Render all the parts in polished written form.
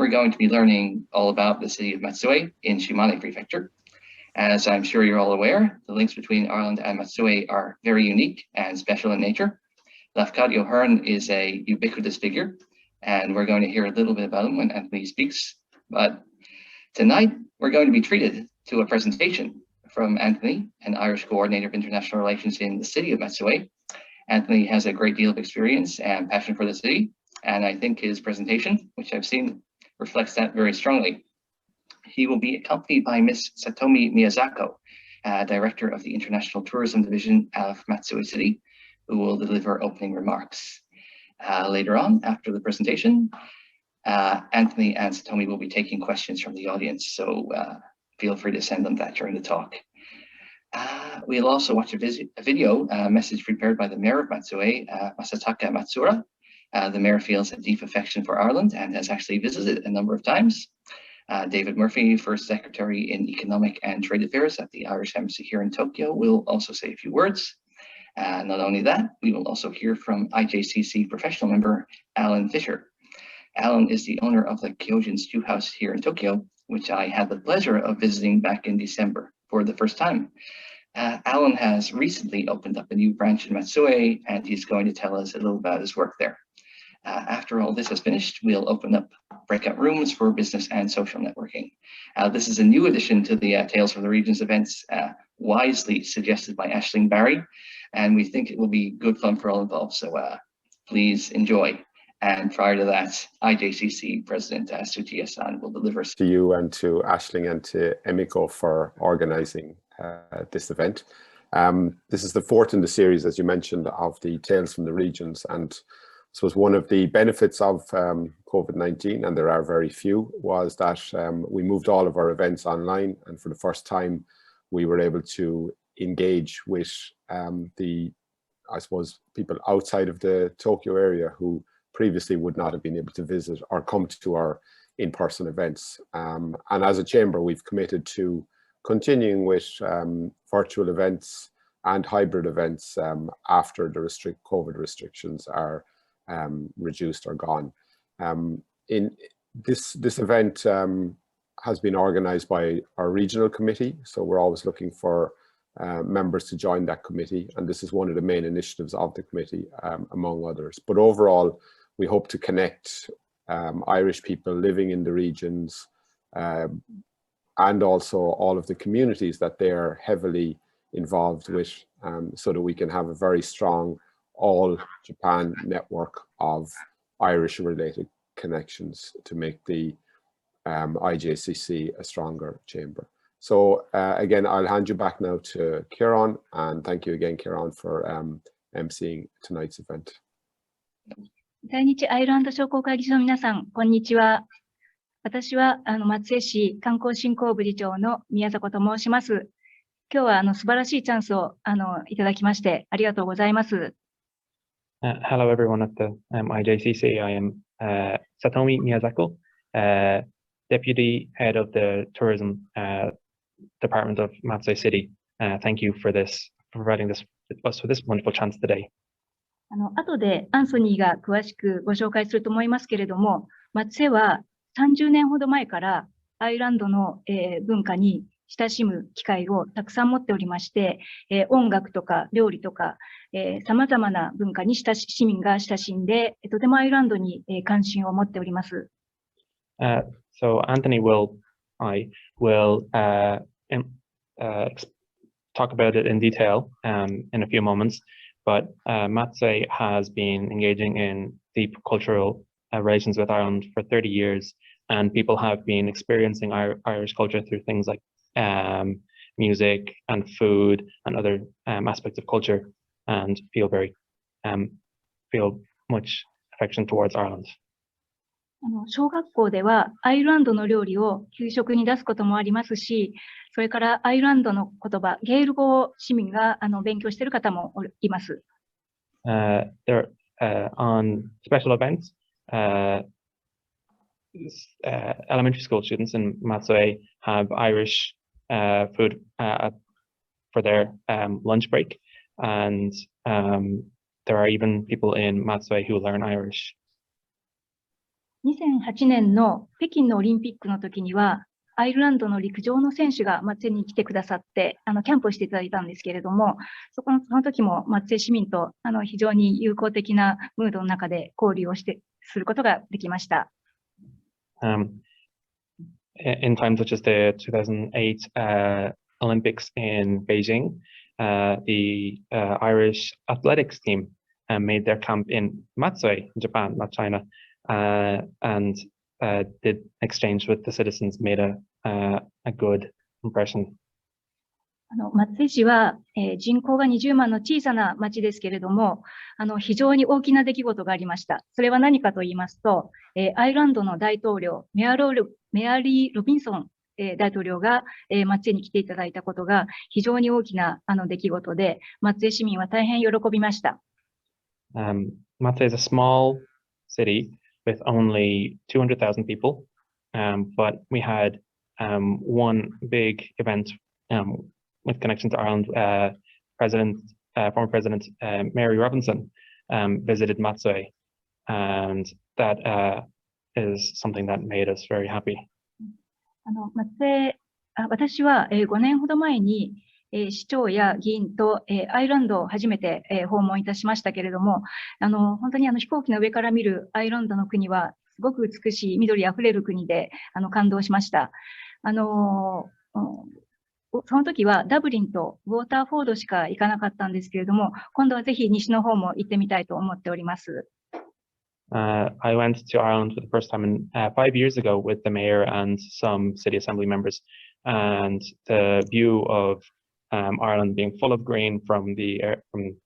we're going to be learning all about the city of Matsue in Shimane Prefecture. As I'm sure you're all aware, the links between Ireland and Matsue are very unique and special in nature. Lafcadio Hearn is a ubiquitous figure, and we're going to hear a little bit about him when Anthony speaks. But tonight, we're going to be treated to a presentation from Anthony, an Irish coordinator of international relations in the city of Matsue. Anthony has a great deal of experience and passion for the city, and I think his presentation, which I've seen, reflects that very strongly. He will be accompanied by Ms. Satomi Miyazako, Director of the International Tourism Division of Matsue City, who will deliver opening remarks. Later on, after the presentation, Anthony and Satomi will be taking questions from the audience, so feel free to send them that during the talk. We'll also watch a video message prepared by the Mayor of Matsue, Masataka Matsuura. The Mayor feels a deep affection for Ireland and has actually visited a number of times. David Murphy, First Secretary in Economic and Trade Affairs at the Irish Embassy here in Tokyo, will also say a few words. Not only that, we will also hear from IJCC professional member Alan Fisher. Alan is the owner of the Kyojin Stew House here in Tokyo, which I had the pleasure of visiting back in December for the first time. Alan has recently opened up a new branch in Matsue, and he's going to tell us a little about his work there. After all this is finished, we'll open up breakout rooms for business and social networking. This is a new addition to the Tales from the Regions events, wisely suggested by Aisling Barry, and we think it will be good fun for all involved, so please enjoy. And prior to that, IJCC President Sutiya-san will deliver. To you and to Aisling and to Emiko for organising this event. This is the fourth in the series, as you mentioned, of the Tales from the Regions, and this was one of the benefits of COVID-19, and there are very few, was that we moved all of our events online, and for the first time we were able to engage with I suppose, people outside of the Tokyo area who previously would not have been able to visit or come to our in-person events. And as a chamber, we've committed to continuing with virtual events and hybrid events after the COVID restrictions are reduced or gone. In this event has been organized by our regional committee, so we're always looking for members to join that committee, and this is one of the main initiatives of the committee, among others. But overall, we hope to connect Irish people living in the regions and also all of the communities that they're heavily involved with, so that we can have a very strong all-Japan network of Irish-related connections to make the IJCC a stronger chamber. So again, I'll hand you back now to Kieran, and thank you again, Kieran, for emceeing tonight's event. 在日アイルランド商工会議所の皆さん、こんにちは。私は松江市観光振興部次長の宮迫と申します。今日は素晴らしいチャンスをいただきましてありがとうございます。Hello everyone at the IJCC. I am Satomi Miyazako, Deputy Head of the Tourism Department of Matsue City. Thank you for providing us with this wonderful chance today. 後でアンソニーが詳しくご紹介すると思いますけれども、松江は30年ほど前からアイルランドの文化に親しむ機会をたくさん持っておりまして、音楽とか料理とか、様々な文化に市民が親しんで、とてもアイルランドに関心を持っております。So Anthony I will talk about it in detail in a few moments, but Matsue has been engaging in deep cultural relations with Ireland for 30 years, and people have been experiencing Irish culture through things like music and food and other aspects of culture, and feel much affection towards Ireland. 小学校ではアイルランドの料理を給食に出すこともありますし、それからアイルランドの言葉、ゲール語を市民が勉強している方もいます。There on special events, elementary school students in Matsue have Irish food for their lunch break, and there are even people in Matsue who learn Irish. 2008年の北京のオリンピックの時には、アイルランドの陸上の選手が松江に来てくださって、キャンプをしていただいたんですけれども、その時も松江市民と非常に友好的なムードの中で交流をすることができました。In times such as the 2008 Olympics in Beijing, the Irish athletics team made their camp in Matsue, Japan, not China, and did exchange with the citizens, made a good impression. 松江市は、人口が20万の小さな町ですけれども、非常に大きな出来事がありました。それは何かと言いますと、アイルランドの大統領、メアリー・ロビンソン、大統領が、松江に来ていただいたことが非常に大きな出来事で、松江市民は大変喜びました。Matsue is a small city with only 200,000 people, but we had one big event with connection to Ireland. Former President Mary Robinson visited Matsue, and that is something that made us very happy. 私は5年ほど前に市長や議員とアイルランドを初めて訪問いたしましたけれども、本当に飛行機の上から見るアイルランドの国はすごく美しい緑あふれる国で感動しました。その時はダブリンとウォーターフォードしか行かなかったんですけれども、今度はぜひ西の方も行ってみたいと思っております。I went to Ireland for the first time 5 years ago with the mayor and some city assembly members, and the view of Ireland being full of green from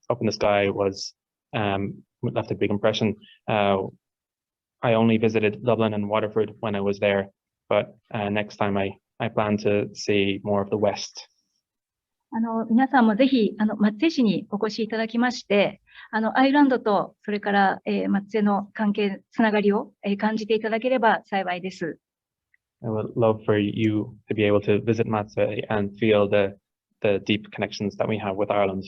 up in the sky was left a big impression. I only visited Dublin and Waterford when I was there, but next time I plan to see more of the West. 皆さんもぜひ松江市にお越しいただきまして、アイルランドとそれから松江の関係つながりを感じていただければ幸いです。I would love for you to be able to visit Matsue and feel the deep connections that we have with Ireland.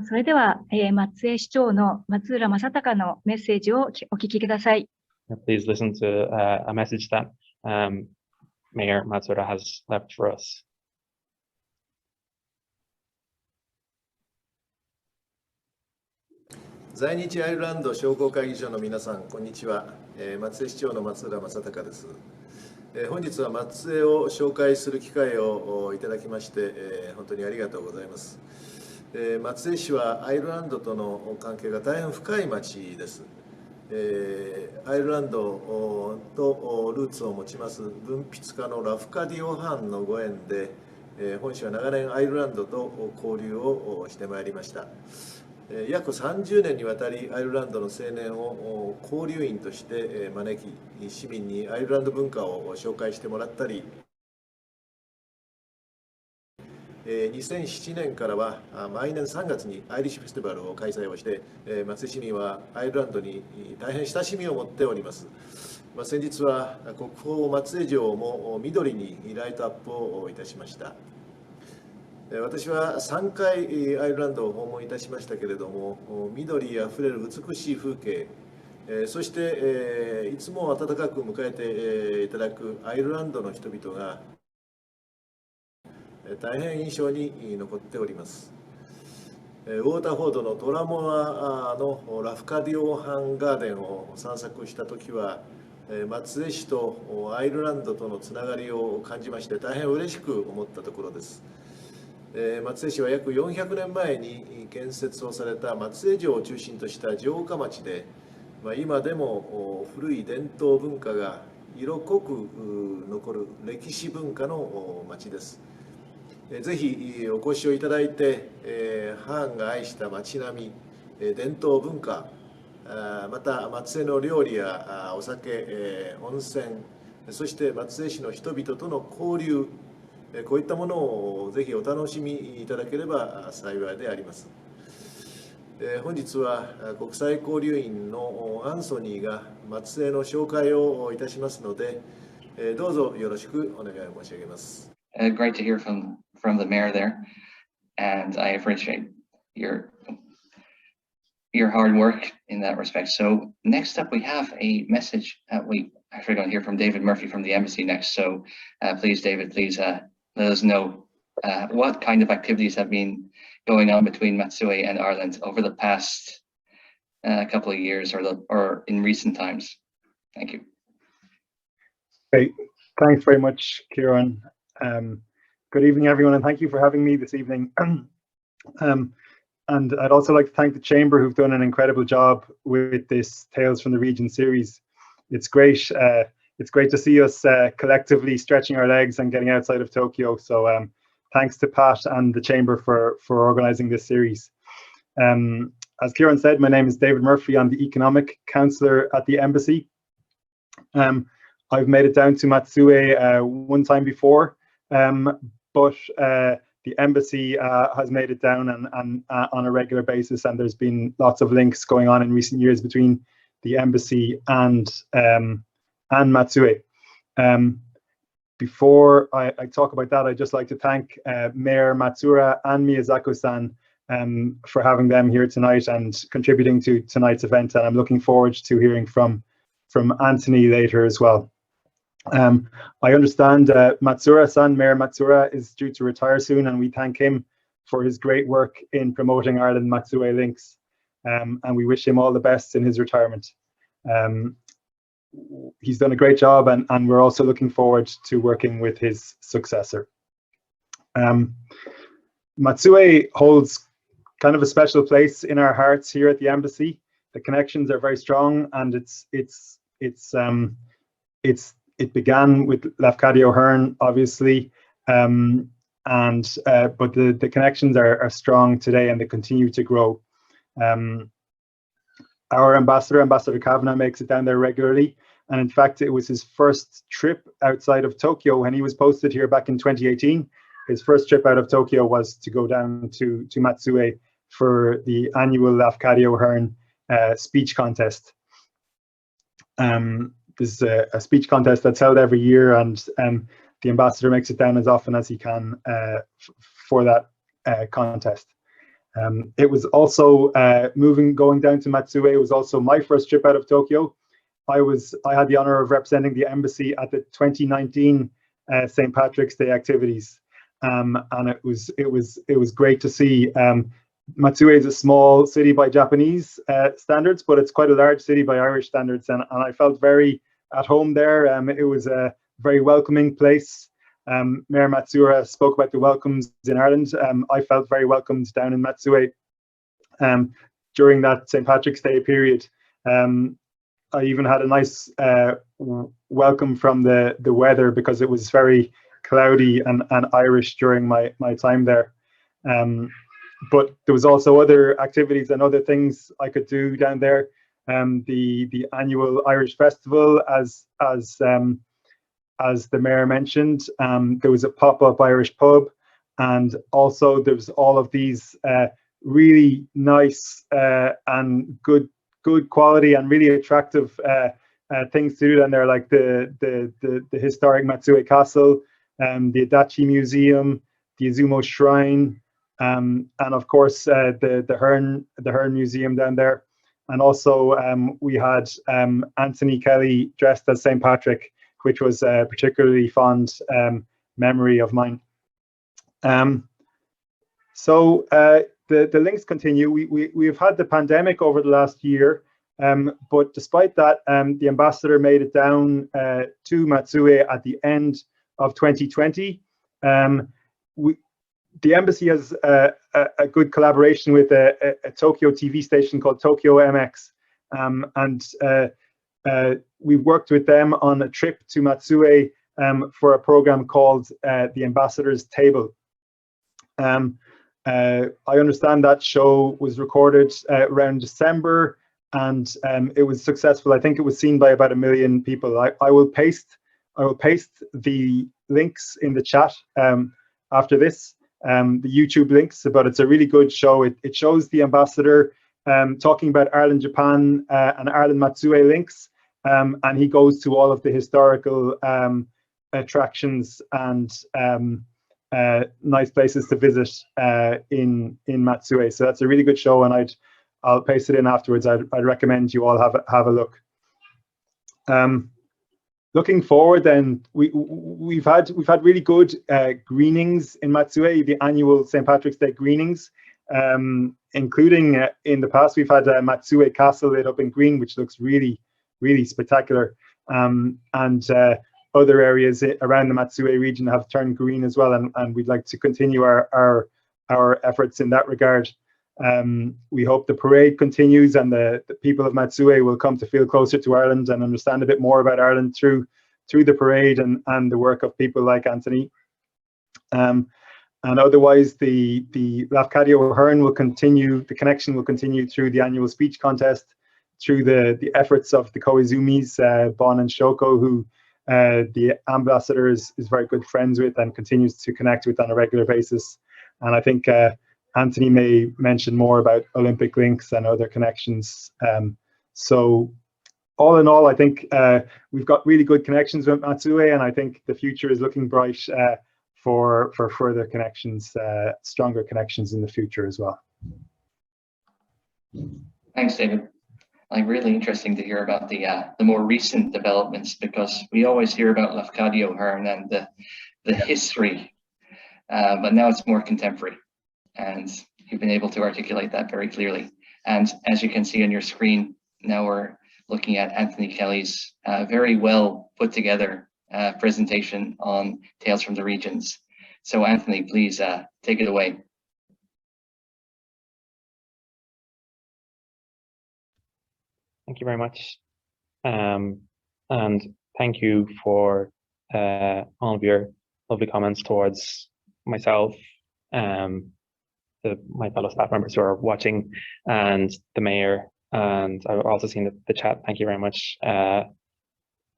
それでは、松江市長の松浦正隆のメッセージをお聞きください。Please listen to a message that Mayor Matsuura has left for us. 在日アイルランド商工会議所の皆さん、こんにちは。松江市長の松浦正隆です。本日は松江を紹介する機会をいただきまして、本当にありがとうございます。松江市はアイルランドとの関係が大変深い町です。アイルランドとルーツを持ちます文筆家のラフカディオ・ハンのご縁で、本市は長年アイルランドと交流をしてまいりました。約30年にわたりアイルランドの青年を交流員として招き、市民にアイルランド文化を紹介してもらったり、2007年からは毎年3月にアイリッシュフェスティバルを開催をして、松江市民はアイルランドに大変親しみを持っております。先日は国宝松江城も緑にライトアップをいたしました。私は3回アイルランドを訪問いたしましたけれども、緑あふれる美しい風景、そしていつも温かく迎えていただくアイルランドの人々が大変印象に残っております。ウォーターフォードのトラモアのラフカディオハンガーデンを散策したときは、松江市とアイルランドとのつながりを感じまして大変嬉しく思ったところです。松江市は約400年前に建設をされた松江城を中心とした城下町で、今でも古い伝統文化が色濃く残る歴史文化の町です。ぜひお越しをいただいて、ハーンが愛した町並み、伝統文化、また松江の料理やお酒、温泉、そして松江市の人々との交流、こういったものをぜひお楽しみいただければ幸いであります。本日は国際交流員のアンソニーが松江の紹介をいたしますので、どうぞよろしくお願い申し上げます。Great to hear from the mayor there, and I appreciate your your hard work in that respect. So next up, we have a message. We're going to hear from David Murphy from the embassy next. So please, David, please let us know what kind of activities have been going on between Matsue and Ireland over the past couple of years or in recent times. Thank you. Great. Thanks very much, Kieran. Good evening, everyone, and thank you for having me this evening. And I'd also like to thank the Chamber, who've done an incredible job with this Tales from the Region series. It's great. It's great to see us collectively stretching our legs and getting outside of Tokyo. So thanks to Pat and the Chamber for organising this series. As Kieran said, my name is David Murphy. I'm the Economic Councillor at the Embassy. I've made it down to Matsue one time before, but the Embassy has made it down and on a regular basis, and there's been lots of links going on in recent years between the Embassy and Matsue. Before I talk about that, I'd just like to thank Mayor Matsuura and Miyazako-san for having them here tonight and contributing to tonight's event, and I'm looking forward to hearing from Anthony later as well. I understand Matsuura-san, Mayor Matsuura, is due to retire soon, and we thank him for his great work in promoting Ireland Matsue links, and we wish him all the best in his retirement. He's done a great job, and we're also looking forward to working with his successor. Matsue holds kind of a special place in our hearts here at the Embassy. The connections are very strong, and it began with Lafcadio Hearn, obviously, but the connections are strong today, and they continue to grow. Our ambassador Kavanagh, makes it down there regularly, and in fact, it was his first trip outside of Tokyo when he was posted here back in 2018. His first trip out of Tokyo was to go down to Matsue for the annual Lafcadio Hearn speech contest. This is a speech contest that's held every year, and the ambassador makes it down as often as he can for that contest. It was also going down to Matsue. It was also my first trip out of Tokyo. I had the honor of representing the embassy at the 2019 St. Patrick's Day activities, and it was great to see. Matsue is a small city by Japanese standards, but it's quite a large city by Irish standards, and I felt very at home there. It was a very welcoming place. Mayor Matsuura spoke about the welcomes in Ireland. I felt very welcomed down in Matsue during that St. Patrick's Day period. I even had a nice welcome from the weather, because it was very cloudy and Irish during my time there. But there was also other activities and other things I could do down there. The annual Irish Festival, as the mayor mentioned, there was a pop-up Irish pub, and also there was all of these really nice and good quality and really attractive things to do down there, like the historic Matsue Castle, the Adachi Museum, the Izumo Shrine, and of course the Hearn Museum down there. And also we had Anthony Kelly dressed as St. Patrick, which was a particularly fond memory of mine. So the links continue. We've had the pandemic over the last year, but despite that, the ambassador made it down to Matsue at the end of 2020. The embassy has a good collaboration with a Tokyo TV station called Tokyo MX, and we worked with them on a trip to Matsue for a program called The Ambassador's Table. I understand that show was recorded around December, and it was successful. I think it was seen by about 1 million people. I will paste the links in the chat after this, the YouTube links, but it's a really good show. It shows the ambassador talking about Ireland, Japan, and Ireland Matsue links, and he goes to all of the historical attractions and nice places to visit in Matsue. So that's a really good show, and I'll paste it in afterwards. I'd recommend you all have a look. Looking forward, then we've had really good greenings in Matsue, the annual St. Patrick's Day greenings, including in the past we've had Matsue Castle lit up in green, which looks really spectacular, and other areas around the Matsue region have turned green as well, and we'd like to continue our efforts in that regard. We hope the parade continues and the people of Matsue will come to feel closer to Ireland and understand a bit more about Ireland through the parade and the work of people like Anthony. And otherwise, the Lafcadio O'Hearn will continue, the connection will continue through the annual speech contest, through the efforts of the Koizumis, Bon and Shoko, who the ambassador is very good friends with and continues to connect with on a regular basis. And I think Anthony may mention more about Olympic links and other connections. So all in all, I think we've got really good connections with Matsue, and I think the future is looking bright for further connections, stronger connections in the future as well. Thanks, David. Like, really interesting to hear about the more recent developments, because we always hear about Lafcadio O'Hearn and the history, but now it's more contemporary. And you've been able to articulate that very clearly. And as you can see on your screen, now we're looking at Anthony Kelly's very well put together presentation on Tales from the Regions. So Anthony, please take it away. Thank you very much. And thank you for all of your lovely comments towards myself, my fellow staff members who are watching, and the mayor, and I've also seen the chat. Thank you very much,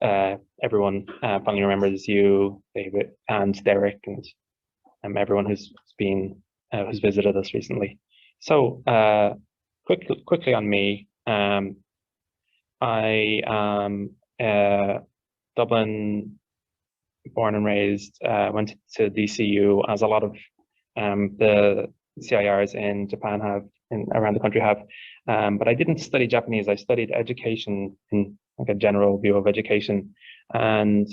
everyone. Family members, you, David, and Derek, and everyone who's visited us recently. So quickly on me, I am Dublin born and raised, went to DCU, as a lot of the CIRs in Japan have, around the country have, but I didn't study Japanese. I studied education, in like a general view of education, and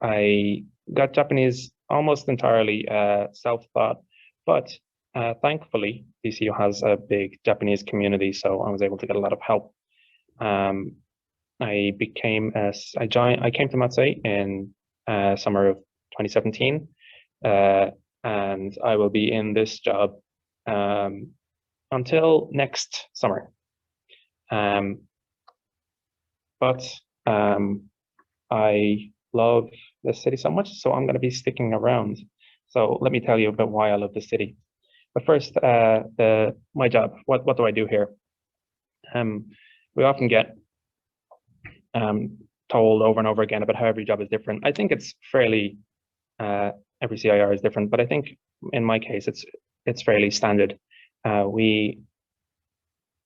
I got Japanese almost entirely self-taught, but thankfully DCU has a big Japanese community, so I was able to get a lot of help. I came to Matsue in summer of 2017, and I will be in this job until next summer. But I love the city so much, so I'm going to be sticking around. So let me tell you about why I love the city. But first, my job. What do I do here? We often get told over and over again about how every job is different. I think it's fairly every CIR is different, but I think in my case it's fairly standard. We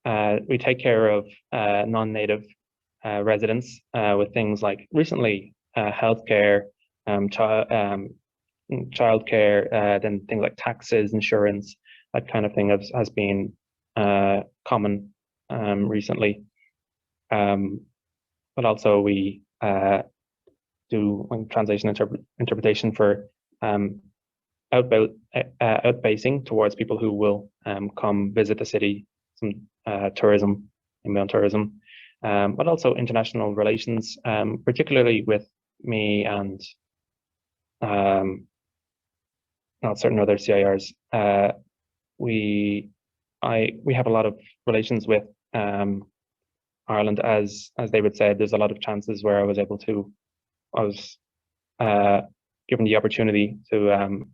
take care of non-native residents with things like recently healthcare, childcare, then things like taxes, insurance, that kind of thing has been common recently. But also we do translation interpretation for outbasing towards people who will come visit the city, some tourism, inbound tourism, but also international relations, particularly with me and certain other CIRs. We have a lot of relations with Ireland, as David said. There's a lot of chances where I was given the opportunity to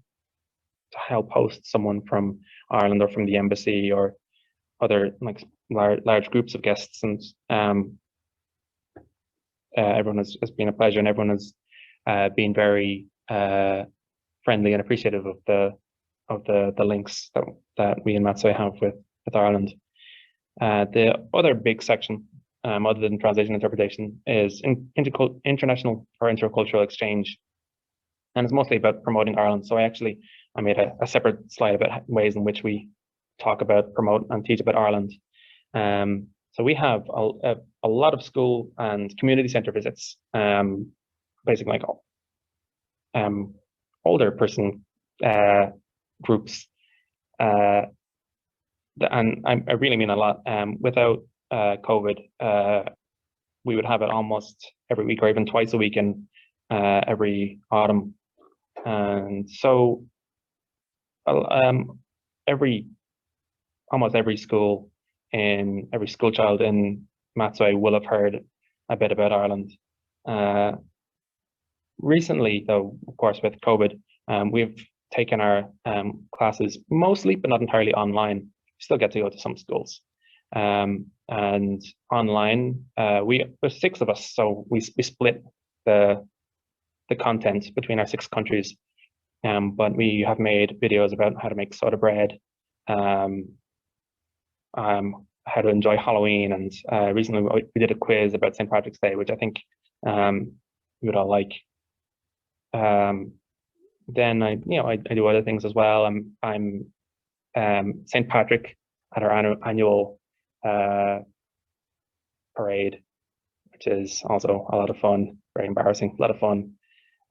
help host someone from Ireland or from the embassy or other like large groups of guests, and everyone has been a pleasure, and everyone has been very friendly and appreciative of the links that we in Matsue have with Ireland. The other big section, other than translation interpretation, is international or intercultural exchange, and it's mostly about promoting Ireland. So I made a separate slide about ways in which we talk about, promote, and teach about Ireland. So we have a lot of school and community centre visits, basically like older person groups. And I really mean a lot. Without COVID, we would have it almost every week or even twice a week in every autumn. And so almost every school child in Matsue will have heard a bit about Ireland. Recently, though, of course, with COVID, we've taken our classes mostly, but not entirely, online. We still get to go to some schools. And online, there's 6 of us, so we split the content between our 6 countries. But we have made videos about how to make soda bread, how to enjoy Halloween, and recently we did a quiz about St. Patrick's Day, which I think you would all like. Then I do other things as well. I'm St. Patrick at our annual parade, which is also a lot of fun, very embarrassing, a lot of fun.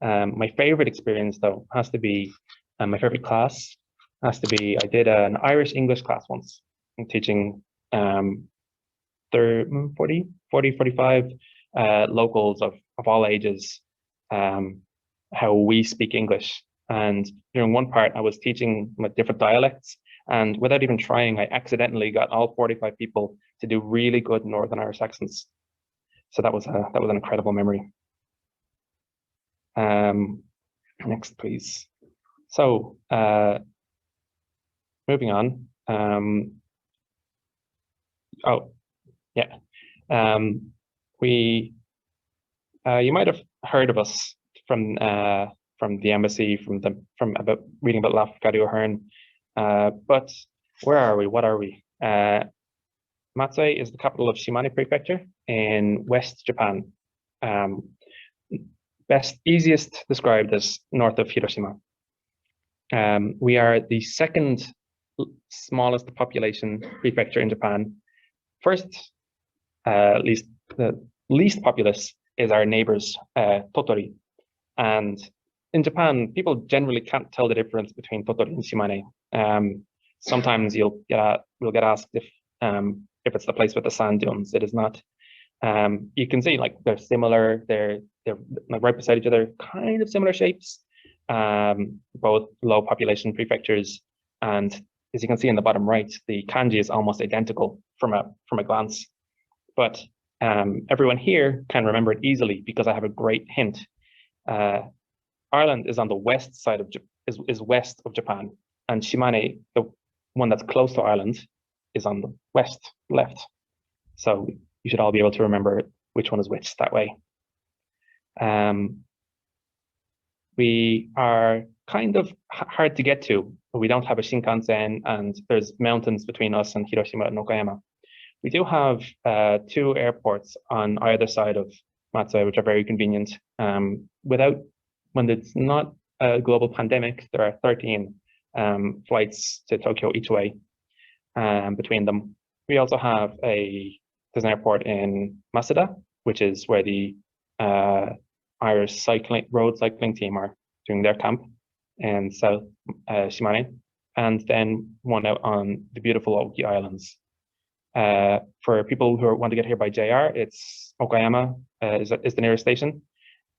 My favorite experience, though, has to be my favorite class has to be, I did an Irish English class once. I'm teaching 45 locals of all ages how we speak English. And during one part, I was teaching different dialects, and without even trying, I accidentally got all 45 people to do really good Northern Irish accents. So that was an incredible memory. Next, please. So moving on. You might have heard of us from the embassy, from about reading about Lafcadio O'Hearn. But where are we? What are we? Matsue is the capital of Shimane Prefecture in West Japan. Easiest described as north of Hiroshima. We are the second smallest population prefecture in Japan. First, the least populous is our neighbors, Tottori. And in Japan, people generally can't tell the difference between Tottori and Shimane. Sometimes we'll get asked if it's the place with the sand dunes. It is not. You can see like they're similar. They're like right beside each other, kind of similar shapes. Both low population prefectures, and as you can see in the bottom right, the kanji is almost identical from a glance. But everyone here can remember it easily because I have a great hint. Ireland is on the west side is west of Japan, and Shimane, the one that's close to Ireland, is on the left. So you should all be able to remember which one is which that way. We are kind of hard to get to, but we don't have a Shinkansen, and there's mountains between us and Hiroshima and Okayama. We do have 2 airports on either side of Matsue, which are very convenient. When it's not a global pandemic, there are 13 flights to Tokyo each way between them. We also have there's an airport in Masada, which is where the Irish road cycling team are doing their camp in South Shimane, and then one out on the beautiful Oki Islands. For people who want to get here by JR, it's Okayama is the nearest station,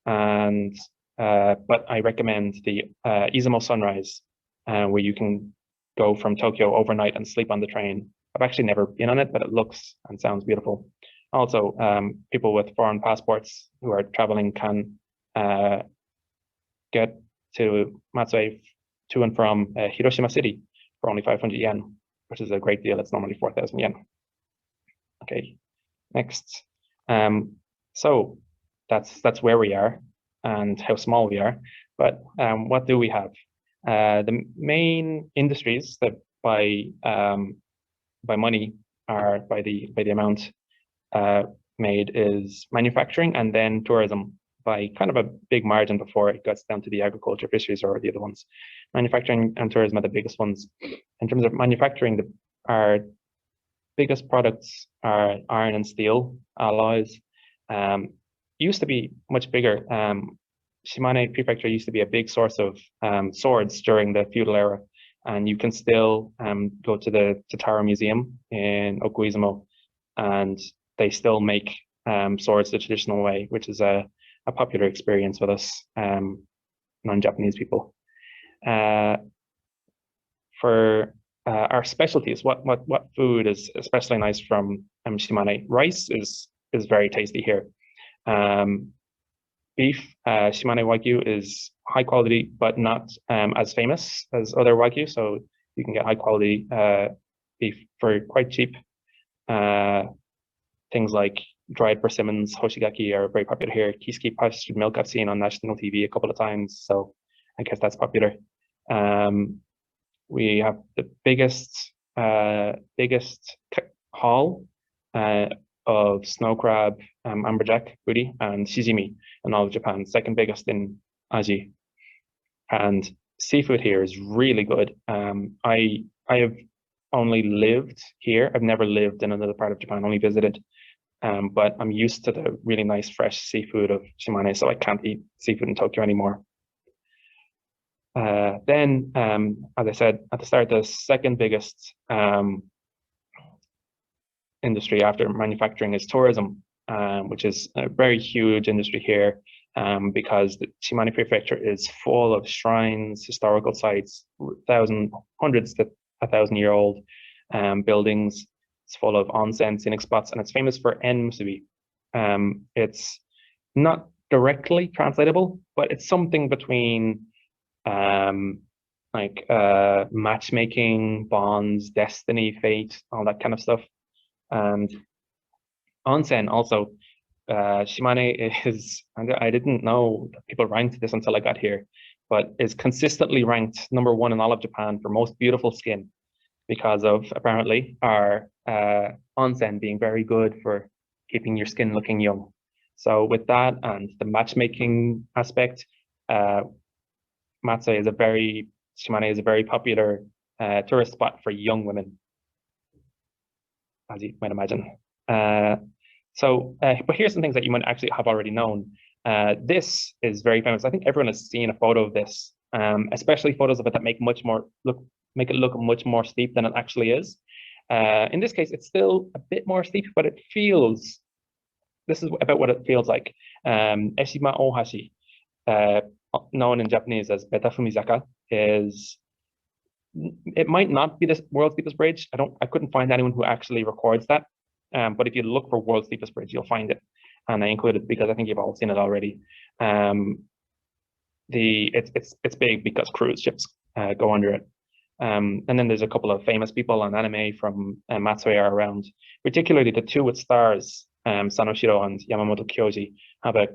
and but I recommend the Izumo Sunrise, where you can go from Tokyo overnight and sleep on the train. I've actually never been on it, but it looks and sounds beautiful. Also, people with foreign passports who are traveling can get to Matsue to and from Hiroshima City for only 500 yen, which is a great deal. It's normally 4,000 yen. Okay, next. So that's where we are and how small we are. But what do we have? The main industries that by money are by the amount made is manufacturing and then tourism. by kind of a big margin before it gets down to the agriculture, fisheries, or the other ones. Manufacturing and tourism are the biggest ones. In terms of manufacturing, our biggest products are iron and steel alloys. Used to be much bigger. Shimane Prefecture used to be a big source of swords during the feudal era, and you can still go to the Taro Museum in Okuizumo, and they still make swords the traditional way, which is a popular experience with us non-Japanese people. For our specialties, what food is especially nice from Shimane? Rice is very tasty here. Beef, Shimane Wagyu is high quality, but not as famous as other Wagyu. So you can get high quality beef for quite cheap. Things like dried persimmons, hoshigaki are very popular here. Kiski pastured milk I've seen on national TV a couple of times, so I guess that's popular. We have the biggest haul of snow crab, amberjack, booty, and shijimi in all of Japan, second biggest in Asia. And seafood here is really good. I have only lived here. I've never lived in another part of Japan, only visited. But I'm used to the really nice fresh seafood of Shimane, so I can't eat seafood in Tokyo anymore. Then, as I said at the start, the second biggest industry after manufacturing is tourism, which is a very huge industry here because the Shimane Prefecture is full of shrines, historical sites, hundreds to 1,000-year-old buildings. It's full of onsen, scenic spots, and it's famous for enmusubi. It's not directly translatable, but it's something between matchmaking, bonds, destiny, fate, all that kind of stuff. And onsen also, Shimane is, I didn't know that people ranked this until I got here, but is consistently ranked #1 in all of Japan for most beautiful skin because of apparently our onsen being very good for keeping your skin looking young. So with that and the matchmaking aspect, Shimane is a very popular tourist spot for young women, as you might imagine. But here's some things that you might actually have already known. This is very famous. I think everyone has seen a photo of this, especially photos of it that make it look much more steep than it actually is. In this case, it's still a bit more steep, but this is about what it feels like. Eshima Ohashi, known in Japanese as Betafumizaka, it might not be the world's steepest bridge. I couldn't find anyone who actually records that. But if you look for world's steepest bridge, you'll find it. And I include it because I think you've all seen it already. It's big because cruise ships go under it. And then there's a couple of famous people on anime from Matsue are around, particularly the two with stars, Sanoshiro and Yamamoto Kyoji, have a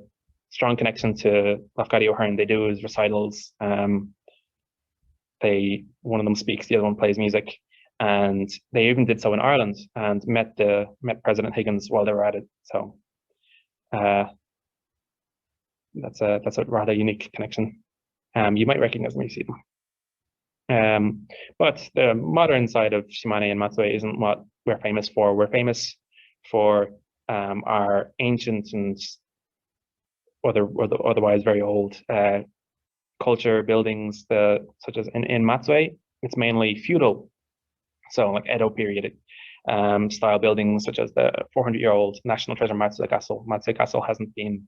strong connection to Lafcadio Hearn. They do his recitals. One of them speaks, the other one plays music. And they even did so in Ireland and met President Higgins while they were at it. So that's a rather unique connection. You might recognize them when you see them. But the modern side of Shimane and Matsue isn't what we're famous for. We're famous for our ancient and otherwise very old culture buildings. Such as in Matsue, it's mainly feudal, so like Edo period style buildings, such as the 400-year-old national treasure Matsue Castle. Matsue Castle hasn't been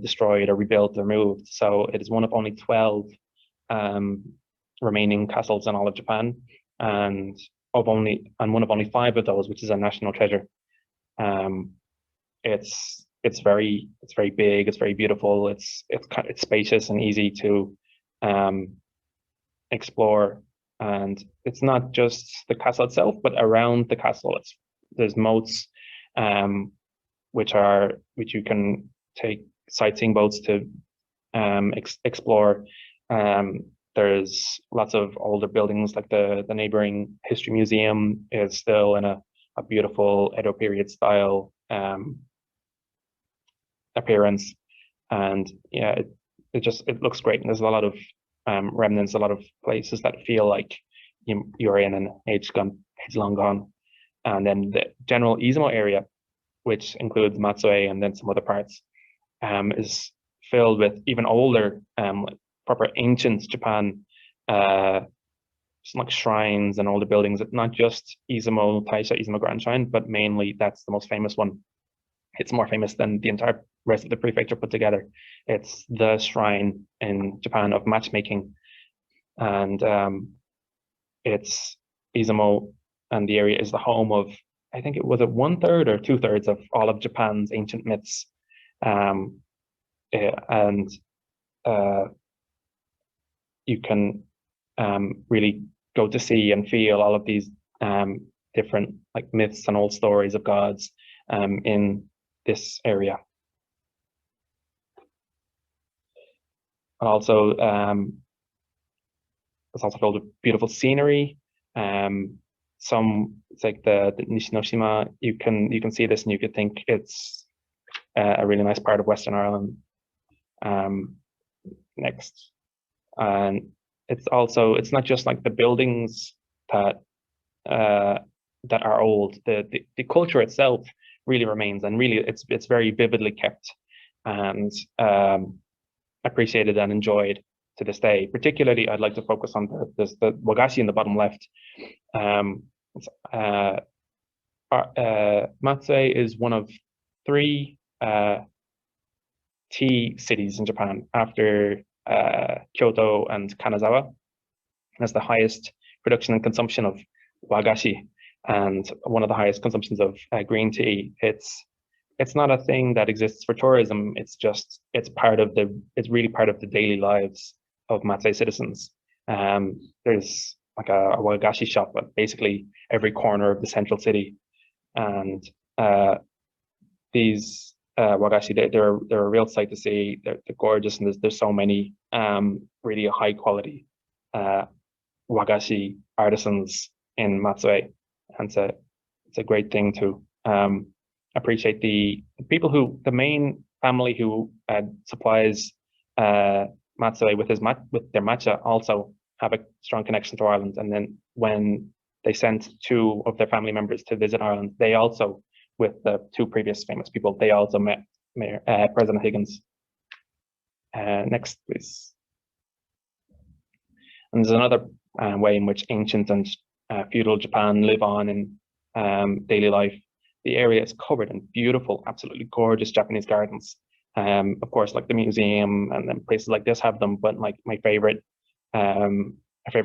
destroyed or rebuilt or moved, so it is one of only 12 remaining castles in all of Japan, and one of only 5 of those which is a national treasure. It's very big, it's very beautiful, it's spacious and easy to explore. And it's not just the castle itself, but around the castle there's moats which you can take sightseeing boats to explore. There's lots of older buildings, like the neighboring history museum is still in a beautiful Edo period style appearance. and yeah, it looks great. And there's a lot of remnants, a lot of places that feel like you're in an age long gone. And then the general Izumo area, which includes Matsue and then some other parts, is filled with even older, like proper ancient Japan, like shrines and older buildings. Not just Izumo Taisha, Izumo Grand Shrine, but mainly that's the most famous one. It's more famous than the entire rest of the prefecture put together. It's the shrine in Japan of matchmaking, and it's Izumo, and the area is the home of, I think it was a 1/3 or 2/3 of all of Japan's ancient myths, and you can really go to see and feel all of these different like myths and old stories of gods in this area. Also, it's also filled with beautiful scenery. It's like the Nishinoshima. You can see this and you could think it's a really nice part of Western Ireland. Next, and it's not just like the buildings that are old. The culture itself really remains, and really it's very vividly kept and appreciated and enjoyed to this day. Particularly, I'd like to focus on the wagashi in the bottom left. Matsue is one of 3 tea cities in Japan after Kyoto and Kanazawa. It has the highest production and consumption of wagashi and one of the highest consumptions of green tea. It's not a thing that exists for tourism. It's really part of the daily lives of Matsue citizens. There's like a wagashi shop at basically every corner of the central city, and these wagashi, they're a real sight to see. They're gorgeous, and there's so many really high quality wagashi artisans in Matsue, and it's a great thing to appreciate. The main family who supplies Matsue with their matcha also have a strong connection to Ireland. And then when they sent 2 of their family members to visit Ireland, they also, with the 2 previous famous people, they also met President Higgins. Next, please. And there's another way in which ancient and feudal Japan live on in daily life. The area is covered in beautiful, absolutely gorgeous Japanese gardens. Of course, like the museum and then places like this have them, but like my favorite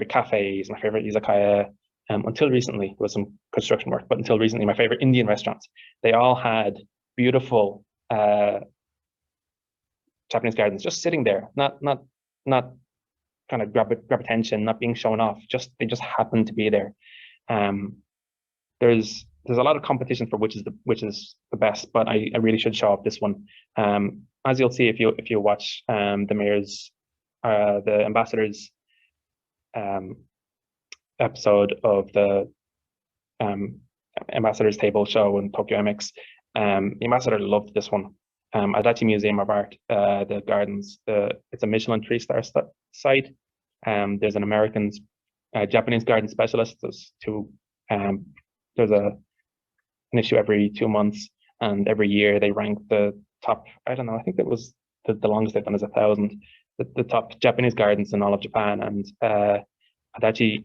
cafes, my favorite izakaya, until recently, there was some construction work, but until recently, my favorite Indian restaurants, they all had beautiful Japanese gardens just sitting there, not kind of grab attention, not being shown off. They just happen to be there. There's a lot of competition for which is the best, but I really should show off this one. As you'll see if you watch the mayor's the ambassador's episode of the ambassador's table show in Tokyo MX, the ambassador loved this one. Adachi Museum of Art, the gardens, it's a Michelin 3-star site. There's an American Japanese garden specialist. There's an issue every 2 months, and every year they rank the top, I don't know, I think it was the longest they've done is 1,000, the top Japanese gardens in all of Japan. And Adachi's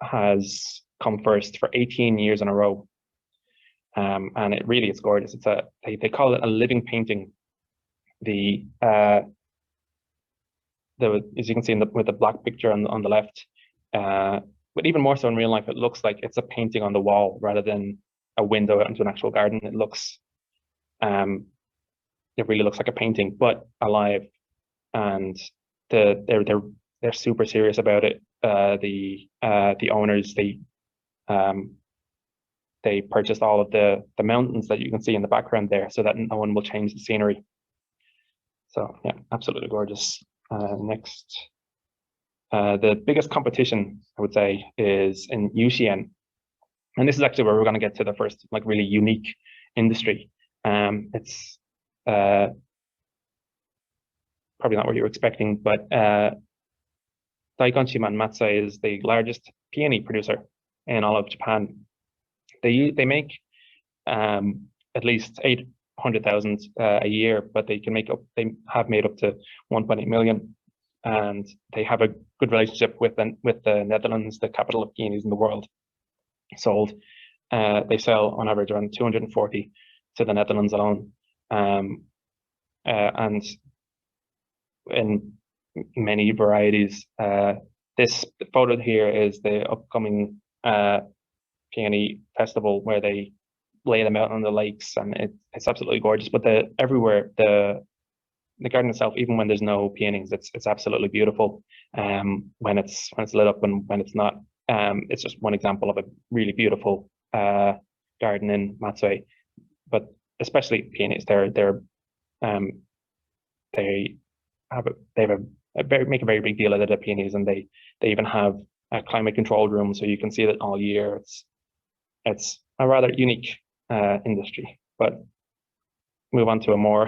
has come first for 18 years in a row. And it's gorgeous. They call it a living painting. As you can see with the black picture on the left, but even more so in real life, it looks like it's a painting on the wall rather than a window into an actual garden. It really looks like a painting, but alive. And they're super serious about it. The owners, they purchased all of the mountains that you can see in the background there, so that no one will change the scenery. So yeah, absolutely gorgeous. Next, the biggest competition, I would say, is in Yushien, and this is actually where we're going to get to the first like really unique industry. It's probably not what you were expecting, but Daikonshi Matsue is the largest peony producer in all of Japan. They make at least 800,000 a year, but they have made up to 1.8 million, and they have a good relationship with the Netherlands, the capital of peonies in the world. They sell on average around 240 to the Netherlands alone, and in many varieties. This photo here is the upcoming Peony Festival, where they lay them out on the lakes, and it's absolutely gorgeous. But everywhere the garden itself, even when there's no peonies, it's absolutely beautiful. When it's lit up and when it's not. It's just one example of a really beautiful garden in Matsue. But especially peonies, make a very big deal out of the peonies, and they even have a climate controlled room, so you can see it all year. It's a rather unique industry. But move on to a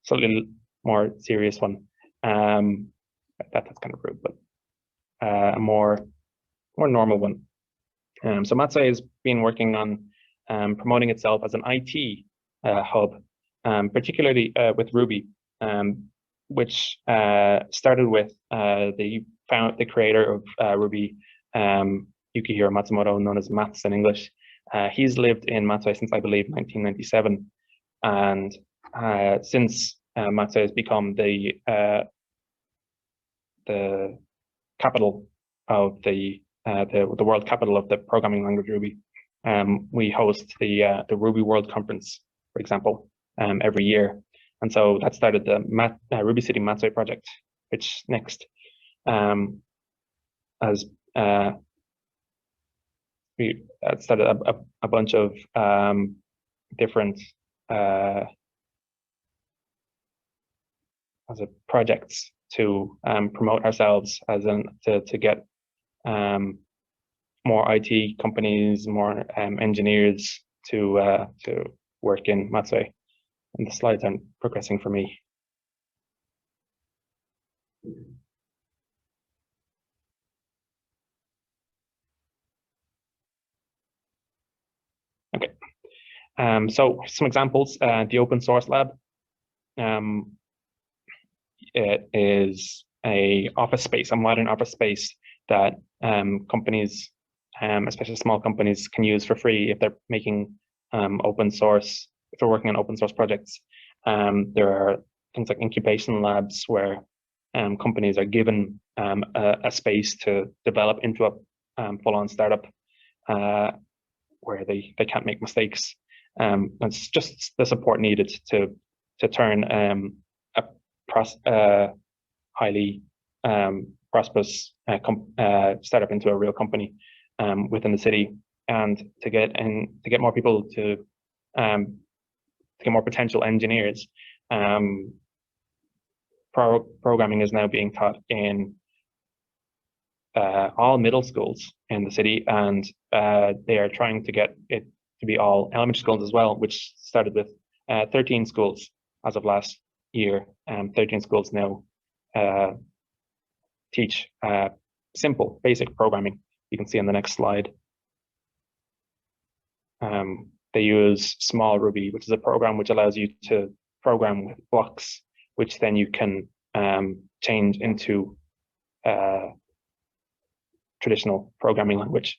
slightly more serious one. That's kind of rude, but a more normal one. So Matsue has been working on promoting itself as an IT hub, particularly with Ruby, which started with the creator of Ruby, Yukihiro Matsumoto, known as Mats in English. He's lived in Matsue since, I believe, 1997, and since Matsue has become the capital of the world capital of the programming language Ruby. We host the Ruby World Conference, for example, every year. And so that started the Ruby City Matsue project, which next we started a bunch of different projects to promote ourselves to get more IT companies, more engineers to work in Matsue. And the slides aren't progressing for me. Okay. So some examples. The open source lab. It is a modern office space that companies, especially small companies, can use for free if they're making open source. If they're working on open source projects. There are things like incubation labs where companies are given a space to develop into a full-on startup where they can't make mistakes. It's just the support needed to turn a highly prosperous startup into a real company within the city, and to get more people to get more potential engineers. Programming is now being taught in all middle schools in the city, and they are trying to get it to be all elementary schools as well, which started with 13 schools as of last year. 13 schools now teach simple, basic programming. You can see on the next slide. They use Small Ruby, which is a program which allows you to program with blocks, which then you can change into traditional programming language.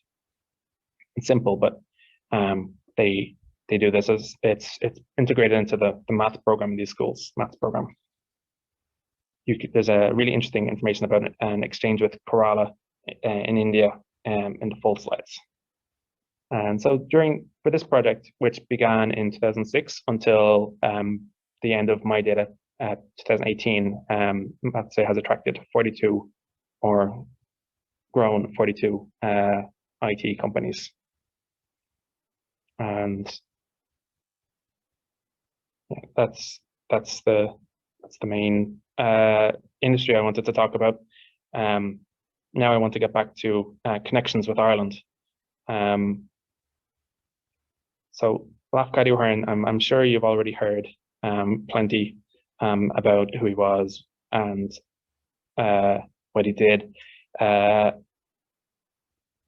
It's simple, but they do this as it's integrated into the math program in these schools. Math program. There's a really interesting information about an exchange with Kerala in India in the full slides. And so for this project, which began in 2006 until the end of my data 2018, Matsue has attracted 42 or grown 42 IT companies. And yeah, that's the main industry I wanted to talk about. Now I want to get back to connections with Ireland. So Lafcadio Hearn, I'm sure you've already heard plenty about who he was and what he did. But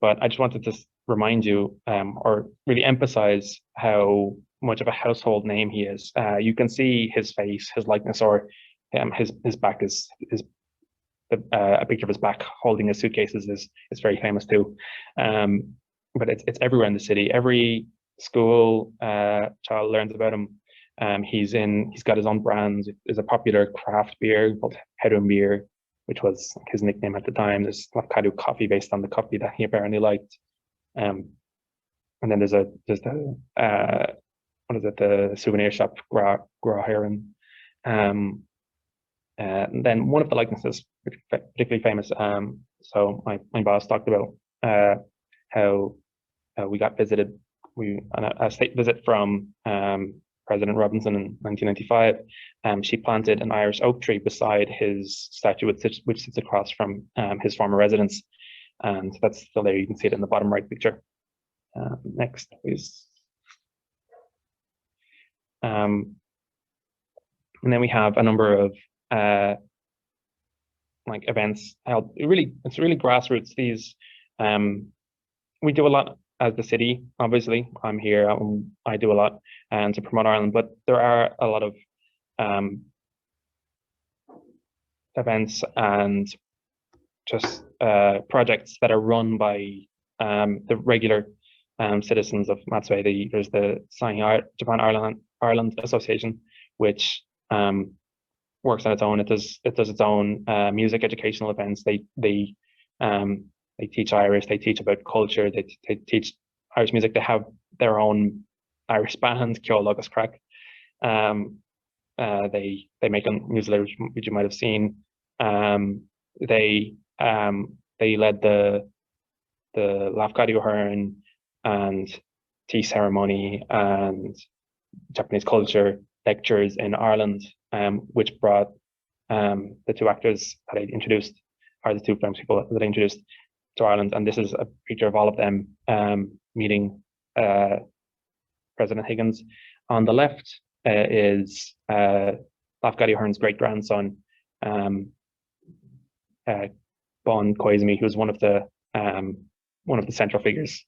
I just wanted to remind you, or really emphasize how much of a household name he is. You can see his face, his likeness, or his back is a picture of his back holding his suitcases is very famous too. But it's everywhere in the city. Every school child learns about him. He's got his own brand. There's a popular craft beer called Heron beer, which was his nickname at the time. There's Lafcadio coffee based on the coffee that he apparently liked. And then there's the what is it, the souvenir shop Gra Heron. And then one of the likenesses, which is particularly famous. So my boss talked about how we got visited. On a state visit from President Robinson in 1995. She planted an Irish oak tree beside his statue, which sits across from his former residence, and that's still there. You can see it in the bottom right picture. Next, please. And then we have a number of like events held. It's really grassroots. These we do a lot as the city. Obviously, I'm here. I do a lot to promote Ireland, but there are a lot of events and just projects that are run by the regular citizens of Matsue. There's the Japan Ireland Association, which works on its own. It does its own music educational events. They teach Irish. They teach about culture. They teach Irish music. They have their own Irish band, Ceol Agus Crack. They make a newsletter which you might have seen. They led the Lafcadio Hearn and tea ceremony and Japanese culture lectures in Ireland, which brought the two actors that I introduced, are the two famous people that I introduced to Ireland. And this is a picture of all of them meeting President Higgins. On the left is Lafcadio Hearn's great-grandson, Bon Koizumi, who's one of the central figures,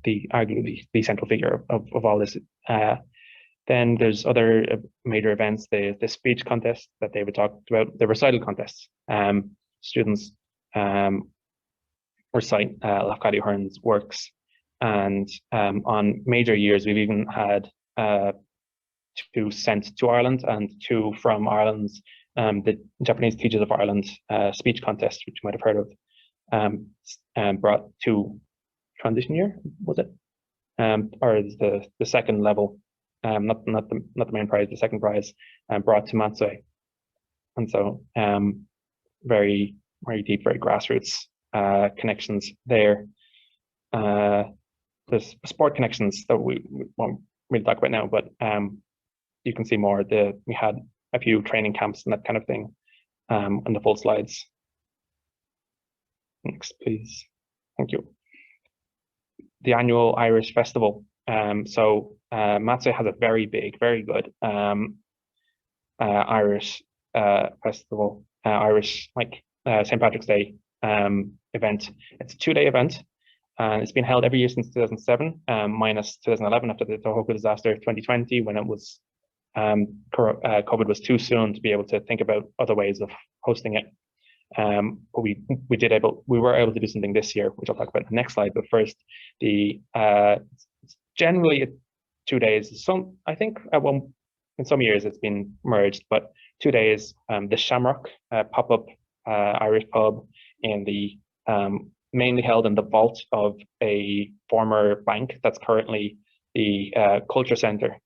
arguably the central figure of all this. Then there's other major events, the speech contest that David talked about, the recital contests. Students recite Lafcadio Hearn's works, and on major years we've even had 2 sent to Ireland and 2 from Ireland's the Japanese Teachers of Ireland speech contest, which you might have heard of, brought to transition year, was it? Or is the second level, not the main prize, the second prize, brought to Matsue. And so very deep, very grassroots connections there. There's sport connections that we won't really talk about now, but you can see more. We had a few training camps and that kind of thing on the full slides. Next, please. Thank you. The annual Irish Festival. So Matsue has a very big, very good Irish festival, Irish St. Patrick's Day event. It's a 2-day event, and it's been held every year since 2007, minus 2011 after the Tohoku disaster, 2020 when it was COVID was too soon to be able to think about other ways of hosting it. But we were able to do something this year, which I'll talk about in the next slide. But first, generally 2 days. I think in some years it's been merged, but 2 days. The Shamrock pop-up Irish pub in the mainly held in the vault of a former bank that's currently the culture center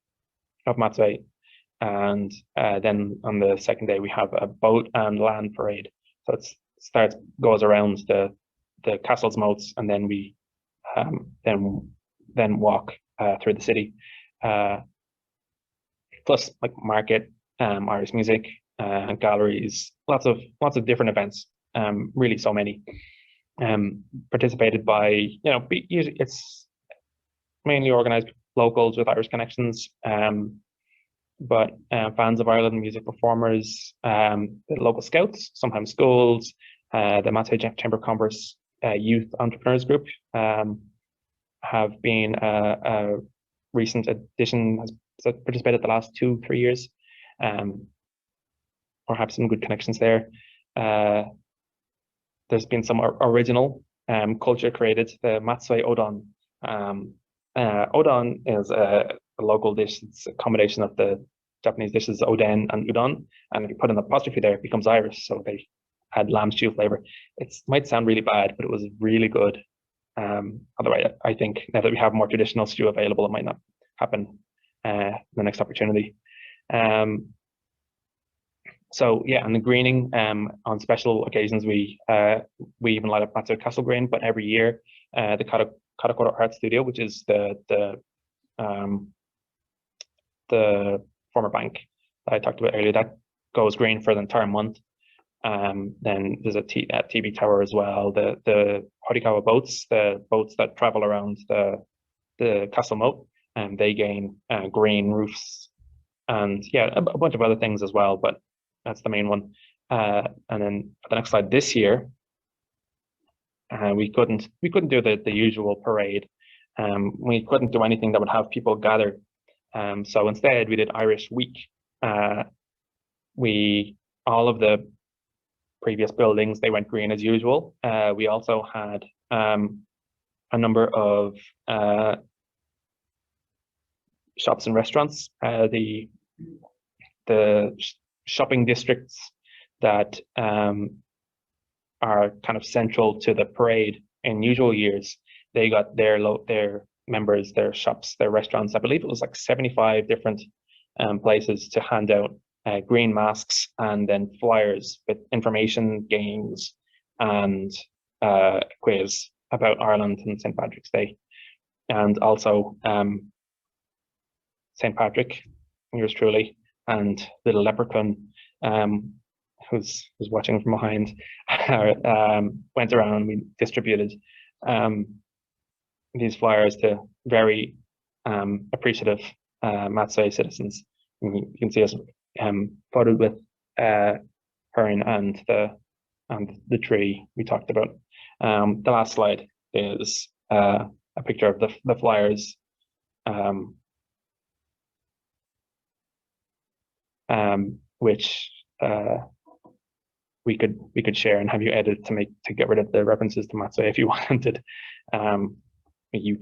of Matsue. And then on the second day we have a boat and land parade. So it goes around the castle's moats, and then we then walk through the city. Plus market, Irish music, galleries, lots of different events. Really, so many. Participated by, it's mainly organized locals with Irish connections, but fans of Ireland, music performers, the local scouts, sometimes schools, the Matsue Chamber of Commerce Youth Entrepreneurs Group have been a recent addition, has participated the last 2-3 years, or have some good connections there. There's been some original culture created, the Matsue Odon. Odon is a local dish. It's a combination of the Japanese dishes oden and udon, and if you put an apostrophe there, it becomes Irish. So they had lamb stew flavor. It might sound really bad, but it was really good. Otherwise, I think now that we have more traditional stew available, it might not happen the next opportunity. So yeah, and the greening, on special occasions, we even light up Matsue Castle Green, but every year the Karakura Art Studio, which is the former bank that I talked about earlier, that goes green for the entire month. Then there's a TV tower as well. The Horikawa boats, the boats that travel around the castle moat, and they gain green roofs, and yeah, a bunch of other things as well, but that's the main one. And then for the next slide, this year we couldn't do the usual parade. We couldn't do anything that would have people gather. So instead we did Irish Week. All of the previous buildings, they went green as usual. We also had a number of shops and restaurants. The shopping districts that are kind of central to the parade in usual years, they got their members, their shops, their restaurants. I believe it was like 75 different places to hand out green masks and then flyers with information, games, and quiz about Ireland and St. Patrick's Day. And also St. Patrick, yours truly, and little leprechaun, who's watching from behind, went around and we distributed these flyers to very appreciative Matsue citizens. You can see us photoed with Hearn and the tree we talked about. The last slide is a picture of the flyers, which we could share and have you edit to get rid of the references to Matsue if you wanted. We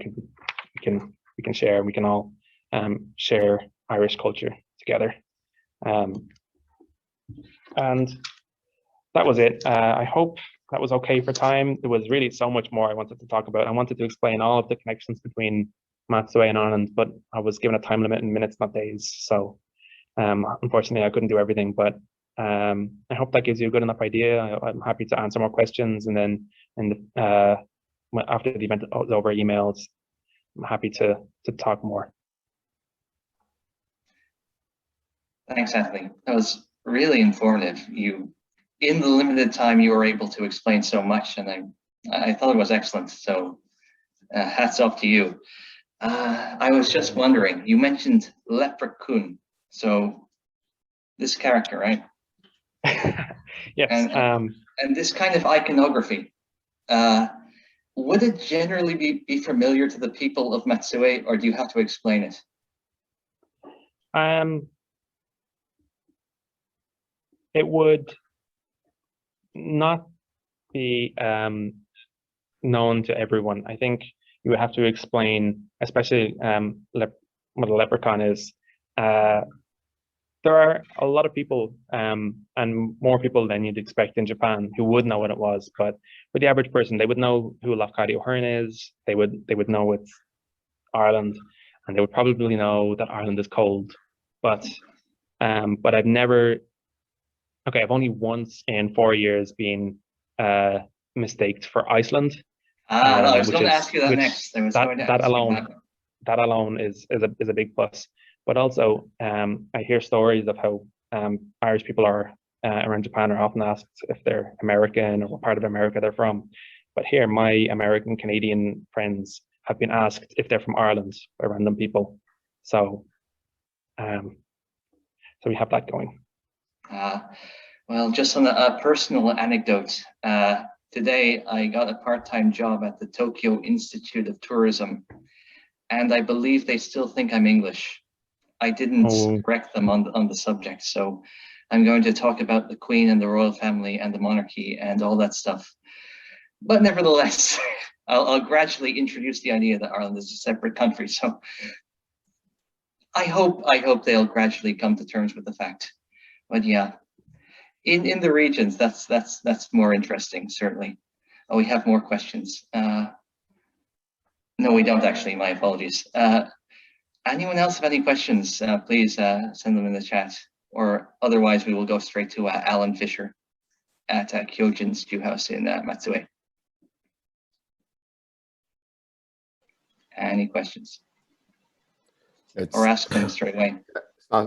can share. We can all share Irish culture together. And that was it. I hope that was okay for time. There was really so much more I wanted to talk about. I wanted to explain all of the connections between Matsue and Ireland, but I was given a time limit in minutes, not days. So unfortunately, I couldn't do everything, but I hope that gives you a good enough idea. I'm happy to answer more questions, and then after the event is over, emails. I'm happy to talk more. Thanks, Anthony. That was really informative. In the limited time, you were able to explain so much, and I thought it was excellent. So hats off to you. I was just wondering, you mentioned leprechaun. So this character, right? Yes. And this kind of iconography, would it generally be familiar to the people of Matsue, or do you have to explain it? It would not be known to everyone. I think you would have to explain, especially what a leprechaun is. There are a lot of people, and more people than you'd expect in Japan, who would know what it was. But for the average person, they would know who Lafcadio Hearn is. They would know it's Ireland, and they would probably know that Ireland is cold. But I've never. Okay, I've only once in 4 years been mistaked for Iceland. No, I was going to ask you that next. That alone is a big plus. But also, I hear stories of how Irish people are around Japan are often asked if they're American or what part of America they're from. But here, my American Canadian friends have been asked if they're from Ireland by random people. So, so we have that going. Well, just on a personal anecdote, today I got a part-time job at the Tokyo Institute of Tourism, and I believe they still think I'm English. I didn't correct them on the subject, so I'm going to talk about the Queen and the royal family and the monarchy and all that stuff. But nevertheless, I'll gradually introduce the idea that Ireland is a separate country. So I hope they'll gradually come to terms with the fact. But yeah, in the regions, that's more interesting, certainly. Oh, we have more questions. No, we don't actually. My apologies. Anyone else have any questions? Please send them in the chat, or otherwise we will go straight to Alan Fisher at Kyojin Stew House in Matsue. Any questions? Or ask them straight away.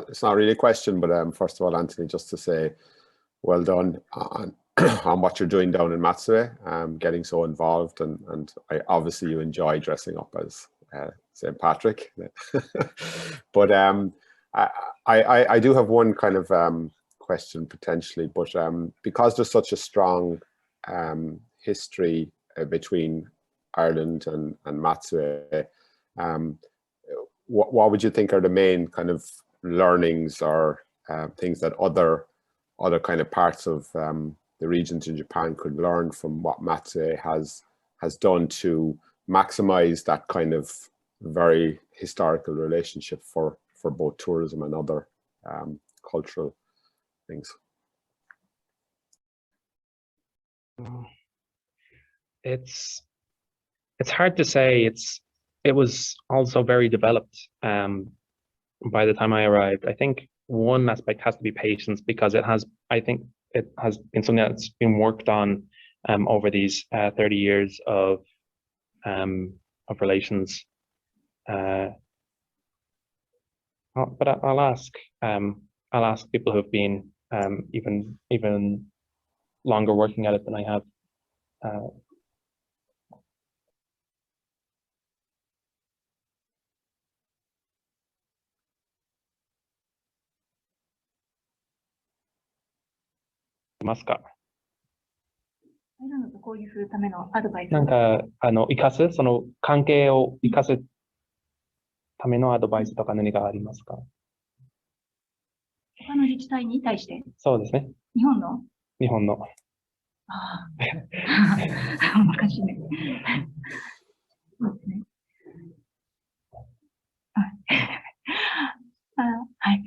It's not really a question, but first of all, Anthony, just to say well done on, on what you're doing down in Matsue, getting so involved, and obviously you enjoy dressing up as St. Patrick. But I do have one kind of question potentially, but because there's such a strong history between Ireland and Matsue, what would you think are the main kind of learnings or things that other kind of parts of the regions in Japan could learn from what Matsue has done to maximize that kind of very historical relationship for both tourism and other cultural things? It's hard to say. It was also very developed by the time I arrived. I think one aspect has to be patience, because I think it has been something that's been worked on over these 30 years of relations. But I'll ask people who've been even longer working at it than I have.ますか？なんかその関係を生かすためのアドバイスとか何かありますか？他の自治体に対して。そうですね。日本の。ああ。難しいね。そうですね。はい。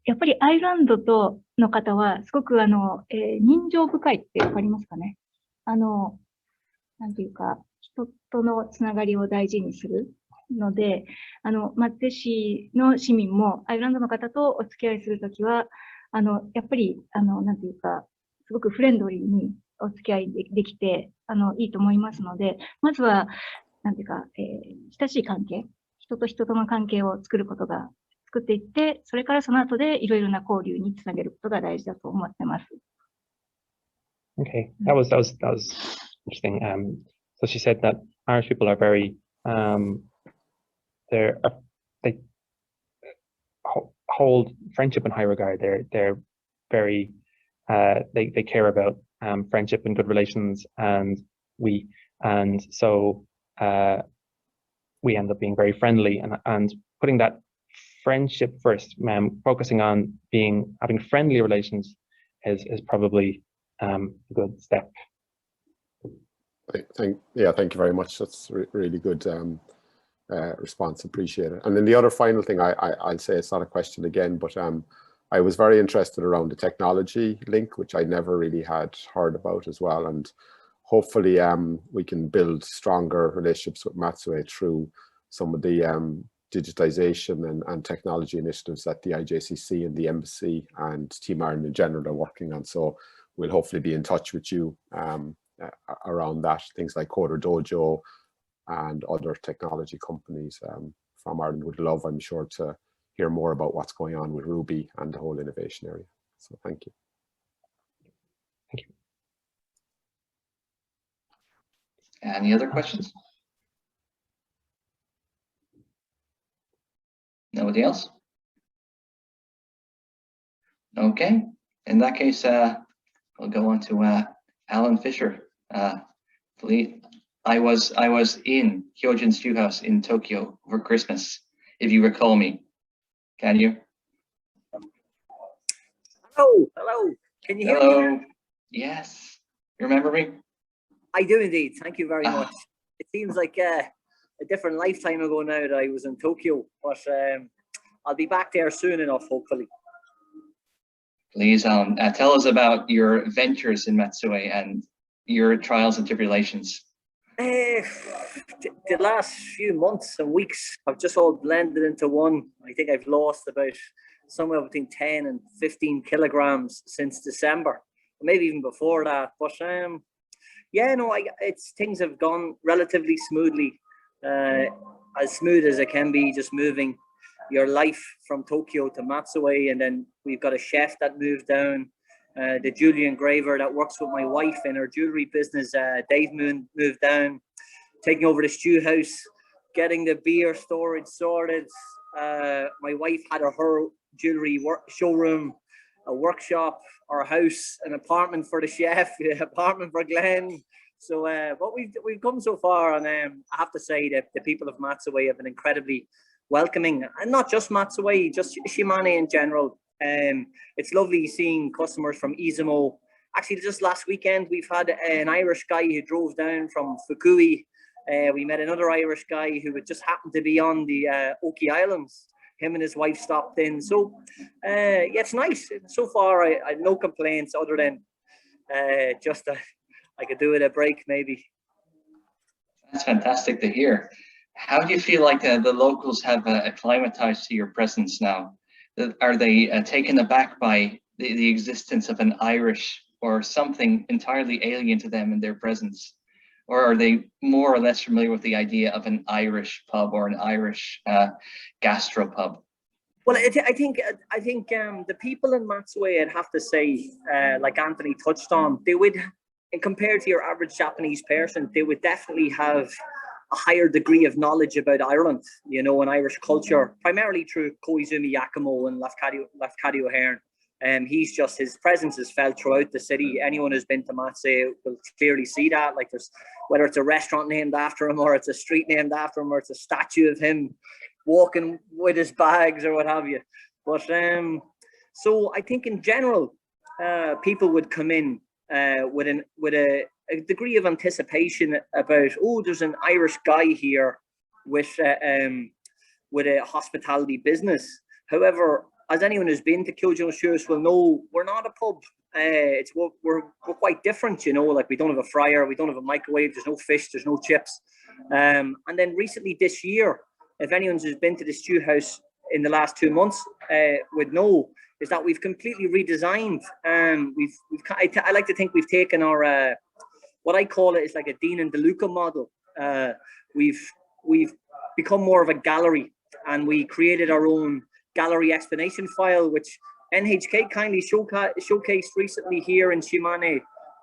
やっぱりアイルランドの方は、すごく人情深いってわかりますかね。なんていうか、人とのつながりを大事にするので、松江市の市民もアイルランドの方とお付き合いするときは、やっぱり、なんていうか、すごくフレンドリーにお付き合いできて、いいと思いますので、まずは、なんていうか、親しい関係、人と人との関係を作っていって、それからその後でいろいろな交流につなげることが大事だと思ってます。Okay, that was interesting. So she said that Irish people are very, they hold friendship in high regard. They're very, they care about friendship and good relations, and so we end up being very friendly and putting that friendship first, focusing on having friendly relations is probably a good step. Thank you very much. That's really good response. Appreciate it. And then the other final thing I'll say, it's not a question again, but I was very interested around the technology link, which I never really had heard about as well. And hopefully we can build stronger relationships with Matsue through some of the digitization and technology initiatives that the IJCC and the Embassy and Team Ireland in general are working on. So we'll hopefully be in touch with you around that, things like Coder Dojo and other technology companies from Ireland would love, I'm sure, to hear more about what's going on with Ruby and the whole innovation area. So thank you. Thank you. Any other questions? Nobody else? Okay, in that case, we'll go on to Alan Fisher. Please, I was in Hyojin Stew House in Tokyo for Christmas, if you recall me. Can you? Hello. Can you hear me? Yes. You remember me? I do indeed. Thank you very much. It seems like a different lifetime ago now that I was in Tokyo, but I'll be back there soon enough, hopefully. Please, Alan, tell us about your ventures in Matsue and your trials and tribulations. The last few months and weeks have just all blended into one. I think I've lost about somewhere between 10 and 15 kilograms since December, maybe even before that. But yeah, no, things have gone relatively smoothly, as smooth as it can be, just moving your life from Tokyo to Matsue. And then we've got a chef that moved down, the jewelry engraver that works with my wife in her jewelry business, Dave moved down, taking over the stew house, getting the beer storage sorted. My wife had her jewelry showroom, a workshop, our house, an apartment for the chef, an apartment for Glenn. So, but we've come so far, and I have to say that the people of Matsue have been incredibly welcoming, and not just Matsue, just Shimane in general. It's lovely seeing customers from Izumo. Actually, just last weekend, we've had an Irish guy who drove down from Fukui. We met another Irish guy who had just happened to be on the Oki Islands. Him and his wife stopped in. So, yeah, it's nice. So far, I have no complaints other than just I could do with a break, maybe. That's fantastic to hear. How do you feel like the locals have acclimatized to your presence now? Are they taken aback by the existence of an Irish or something entirely alien to them in their presence? Or are they more or less familiar with the idea of an Irish pub or an Irish gastropub? Well, I think the people in Matsue, I'd have to say, like Anthony touched on, they would, compared to your average Japanese person, they would definitely have a higher degree of knowledge about Ireland, you know, and Irish culture, primarily through Koizumi Yakumo and Lafcadio O'Hearn. His presence is felt throughout the city. Anyone who's been to Matsue will clearly see that. Like, there's, whether it's a restaurant named after him, or it's a street named after him, or it's a statue of him walking with his bags or what have you. But so I think in general, people would come in with a degree of anticipation about, oh, there's an Irish guy here with a hospitality business. However, as anyone who's been to Kyojin Shoes will know, we're not a pub. We're quite different, you know. Like, we don't have a fryer, we don't have a microwave, there's no fish, there's no chips. And then recently this year, if anyone who's been to the stew house in the last 2 months would know, is that we've completely redesigned. I like to think we've taken our what I call it is like a Dean and DeLuca model. We've become more of a gallery, and we created our own gallery explanation file, which NHK kindly showcased recently here in Shimane.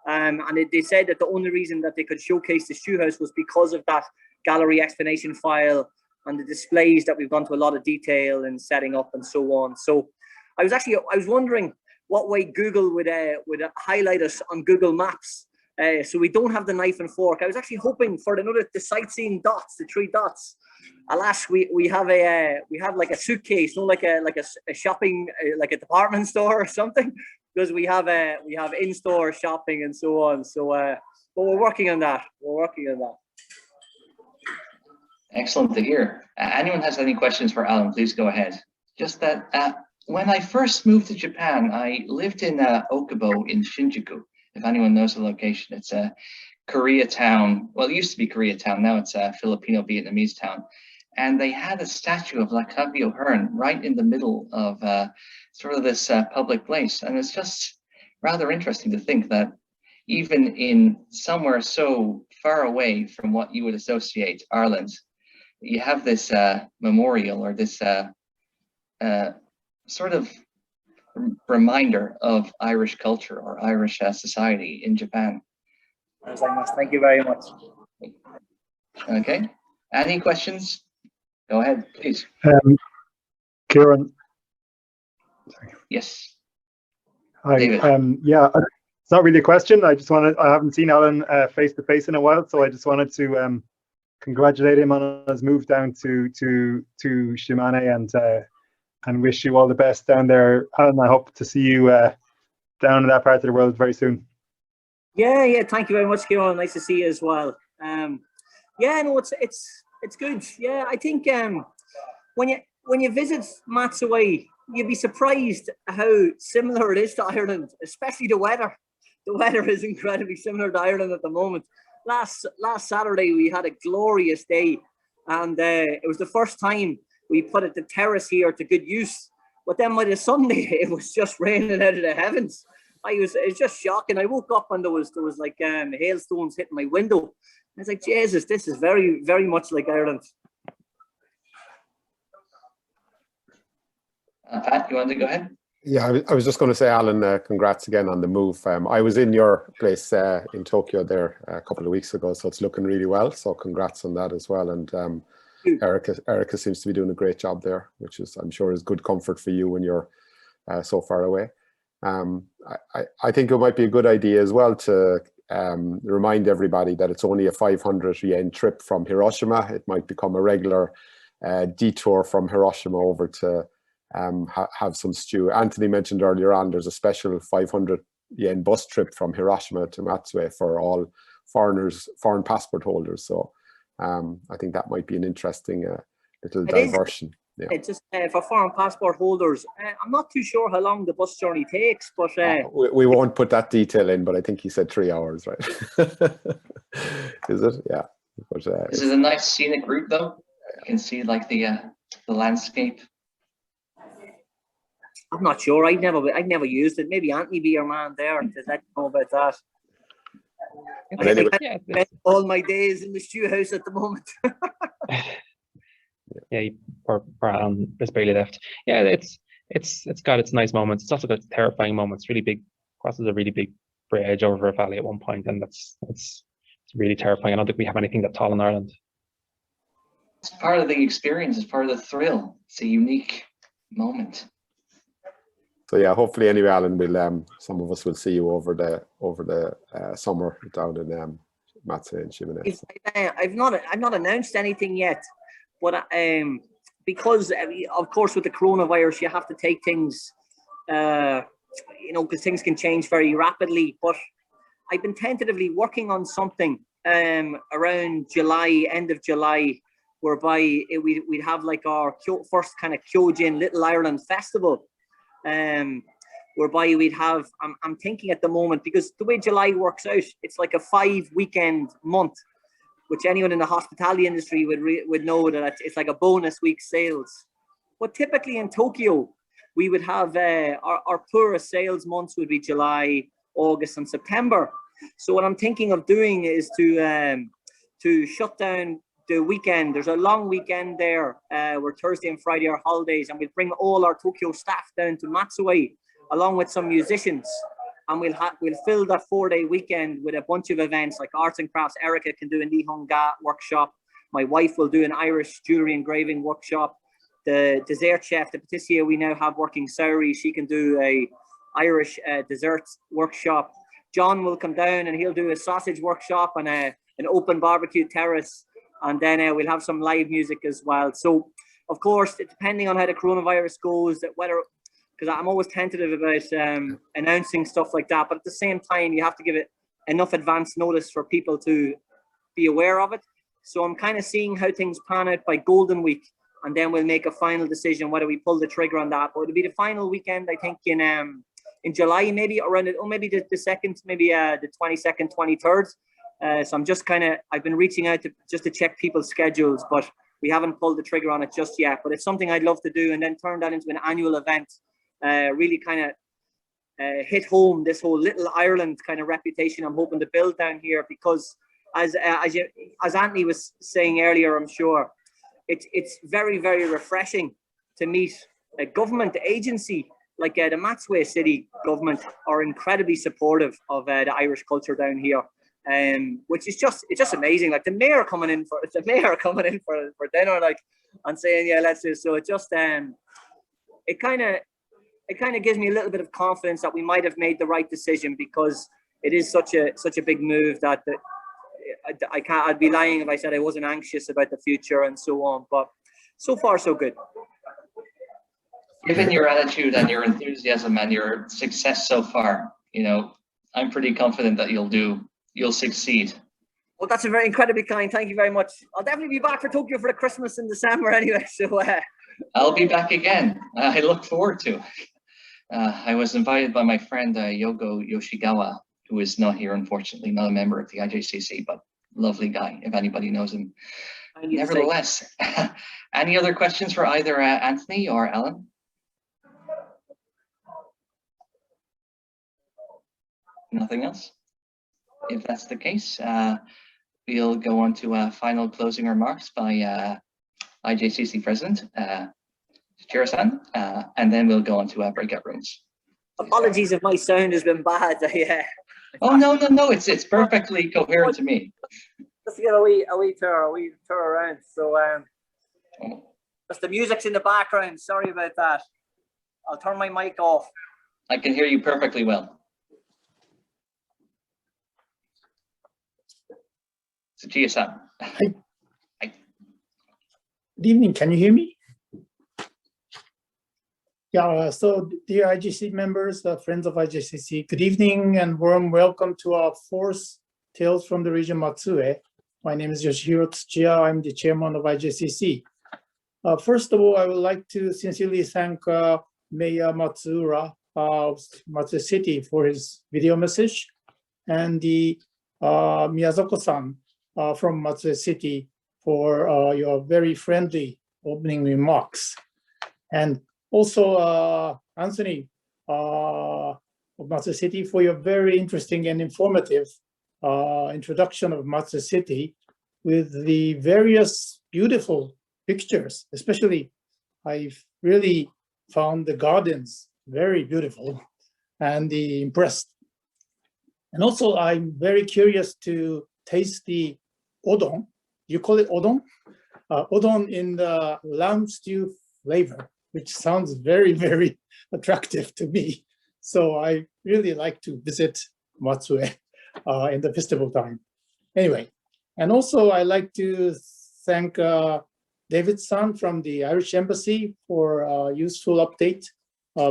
And they said that the only reason that they could showcase the stew house was because of that gallery explanation file and the displays that we've gone to a lot of detail in setting up and so on. So I was wondering what way Google would highlight us on Google Maps. So we don't have the knife and fork. I was actually hoping for the sightseeing dots, the 3 dots. Alas, we have like a suitcase, not like a shopping, like a department store or something, because we have in-store shopping and so on. So, but we're working on that. Excellent to hear. Anyone has any questions for Alan, please go ahead. Just that when I first moved to Japan, I lived in Okubo in Shinjuku. If anyone knows the location, it's a Koreatown. Well, it used to be Koreatown. Now it's a Filipino-Vietnamese town. And they had a statue of Lafcadio O'Hearn right in the middle of sort of this public place. And it's just rather interesting to think that even in somewhere so far away from what you would associate Ireland, you have this memorial, or this sort of reminder of Irish culture or Irish society in Japan. Thank you very much. Okay. Any questions? Go ahead, please. Kieran. Sorry. Yes. Hi. David. Yeah, it's not really a question. I haven't seen Alan face to face in a while, so I just wanted to congratulate him on his move down to Shimane and wish you all the best down there. Alan, I hope to see you down in that part of the world very soon. Yeah. Thank you very much, Kieran. Nice to see you as well. Yeah, no, it's good. Yeah, I think when you visit Matsue, you'd be surprised how similar it is to Ireland, especially the weather. The weather is incredibly similar to Ireland at the moment. Last Saturday we had a glorious day, and it was the first time we put the terrace here to good use. But then by the Sunday, it was just raining out of the heavens. It's just shocking. I woke up and there was like hailstones hitting my window. I was like, Jesus, this is very, very much like Ireland. Pat, you want to go ahead? Yeah, I was just going to say, Alan, congrats again on the move. I was in your place in Tokyo there a couple of weeks ago, so it's looking really well. So congrats on that as well. And Erica seems to be doing a great job there, which is, I'm sure, is good comfort for you when you're so far away. I think it might be a good idea as well to remind everybody that it's only a 500 yen trip from Hiroshima. It might become a regular detour from Hiroshima over to have some stew. Anthony mentioned earlier on there's a special 500 yen bus trip from Hiroshima to Matsue for all foreign passport holders. So I think that might be an interesting little diversion. Yeah. It's just for foreign passport holders. I'm not too sure how long the bus journey takes, but we won't put that detail in. But I think he said 3 hours, right? Is it? Yeah. But, this is a nice scenic route, though. You can see like the landscape. I'm not sure. I'd never used it. Maybe Anthony be your man there. Does that know about that? Anyway, I spend all my days in the stew house at the moment. Yeah, it's barely left. Yeah, it's got its nice moments. It's also got terrifying moments. Really big, crosses a really big bridge over a valley at one point, and it's really terrifying. I don't think we have anything that tall in Ireland. It's part of the experience. It's part of the thrill. It's a unique moment. So yeah, hopefully anyway, Alan, will some of us will see you over the summer down in Matsue and Shimane. I've not announced anything yet, but because of course with the coronavirus you have to take things, because things can change very rapidly. But I've been tentatively working on something around July, end of July, whereby we'd have like our first kind of Kyojin Little Ireland Festival. Whereby we'd have, I'm thinking at the moment, because the way July works out, it's like a 5-weekend month, which anyone in the hospitality industry would know that it's like a bonus week sales. But typically in Tokyo, we would have our poorest sales months would be July, August, and September. So what I'm thinking of doing is to shut down the weekend. There's a long weekend there where Thursday and Friday are holidays, and we'll bring all our Tokyo staff down to Matsue along with some musicians, and we'll fill that 4-day weekend with a bunch of events like arts and crafts. Erica can do a Nihonga workshop. My wife will do an Irish jewelry engraving workshop. The dessert chef, the patissier we now have working Sauri, she can do a Irish desserts workshop. John will come down and he'll do a sausage workshop and an open barbecue terrace. And then we'll have some live music as well. So, of course, depending on how the coronavirus goes, because I'm always tentative about announcing stuff like that. But at the same time, you have to give it enough advance notice for people to be aware of it. So I'm kind of seeing how things pan out by Golden Week. And then we'll make a final decision whether we pull the trigger on that. But it'll be the final weekend, I think, in July, maybe around it, or maybe the second, maybe the 22nd, 23rd. So I'm just I've been reaching out to check people's schedules, but we haven't pulled the trigger on it just yet. But it's something I'd love to do and then turn that into an annual event. Really hit home this whole Little Ireland kind of reputation I'm hoping to build down here, because as Anthony was saying earlier, I'm sure it's very, very refreshing to meet a government agency like the Matsue City government are incredibly supportive of the Irish culture down here. Which is it's just amazing. Like the mayor coming in for dinner, like, and saying, yeah, let's do. So it just it kind of gives me a little bit of confidence that we might have made the right decision, because it is such a big move that I'd be lying if I said I wasn't anxious about the future and so on. But so far, so good. Given your attitude and your enthusiasm and your success so far, you know, I'm pretty confident that you'll succeed. Well, that's a very incredibly kind. Thank you very much. I'll definitely be back for Tokyo for the Christmas in December anyway. So I'll be back again. I look forward to. I was invited by my friend Yogo Yoshigawa, who is not here, unfortunately, not a member of the IJCC, but lovely guy, if anybody knows him. Nevertheless, any other questions for either Anthony or Alan? Nothing else? If that's the case, we'll go on to final closing remarks by IJCC President Chira-san, and then we'll go on to breakout rooms. Apologies if my sound has been bad. Oh no, it's perfectly coherent to me. Just to get a wee tour around. So just the music's in the background. Sorry about that. I'll turn my mic off. I can hear you perfectly well. Tsuchiya-san. Hi. Good evening. Can you hear me? Yeah. So, dear IGC members, friends of IJCC, good evening and warm welcome to our fourth Tales from the Region Matsue. My name is Yoshihiro Tsuchiya. I'm the chairman of IJCC. First of all, I would like to sincerely thank Mayor Matsuura of Matsue City for his video message, and the Miyazako-san from Matsue City for your very friendly opening remarks. And also Anthony of Matsue City for your very interesting and informative introduction of Matsue City with the various beautiful pictures. Especially, I've really found the gardens very beautiful and impressed. And also, I'm very curious to taste the odon. You call it odon? Odon in the lamb stew flavor, which sounds very, very attractive to me. So I really like to visit Matsue in the festival time. Anyway, and also I like to thank David-san from the Irish Embassy for a useful update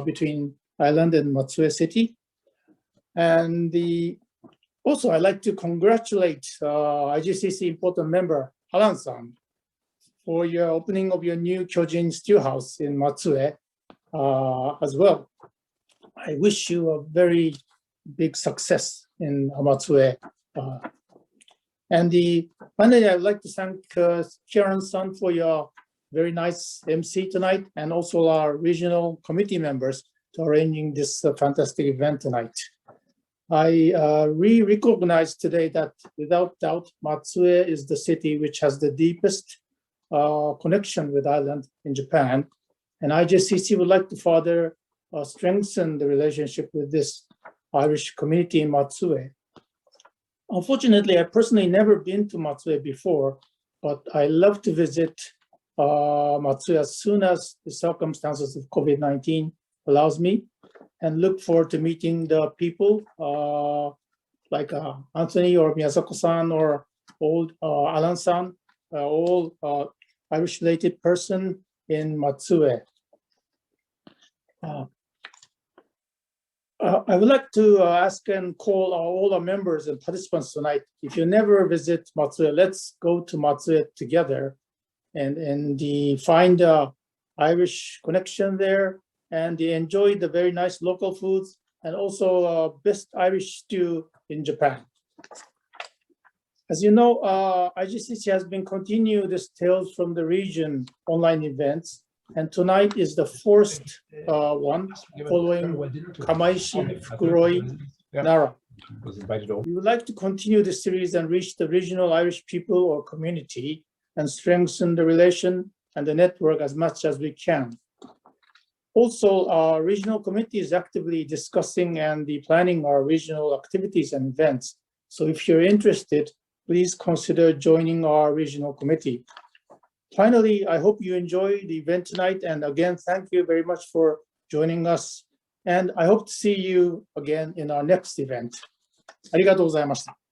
between Ireland and Matsue City. And also I'd like to congratulate IGCC important member Alan-san for your opening of your new Kyojin Stew House in Matsue as well. I wish you a very big success in Matsue. And finally, I'd like to thank Sharon-san for your very nice MC tonight, and also our regional committee members to arranging this fantastic event tonight. I recognize today that without doubt, Matsue is the city which has the deepest connection with Ireland in Japan. And IJCC would like to further strengthen the relationship with this Irish community in Matsue. Unfortunately, I personally never been to Matsue before, but I love to visit Matsue as soon as the circumstances of COVID-19 allows me, and look forward to meeting the people like Anthony or Miyazako-san or old Alan-san, all Irish-related person in Matsue. I would like to ask and call all our members and participants tonight. If you never visit Matsue, let's go to Matsue together and find Irish connection there, and enjoy the very nice local foods, and also best Irish stew in Japan. As you know, IGCC has been continuing this Tales from the Region online events, and tonight is the first one following Kamaishi, Fukuroi, Nara. We would like to continue the series and reach the regional Irish people or community and strengthen the relation and the network as much as we can. Also, our regional committee is actively discussing and planning our regional activities and events. So if you're interested, please consider joining our regional committee. Finally, I hope you enjoy the event tonight. And again, thank you very much for joining us. And I hope to see you again in our next event. ありがとうございました。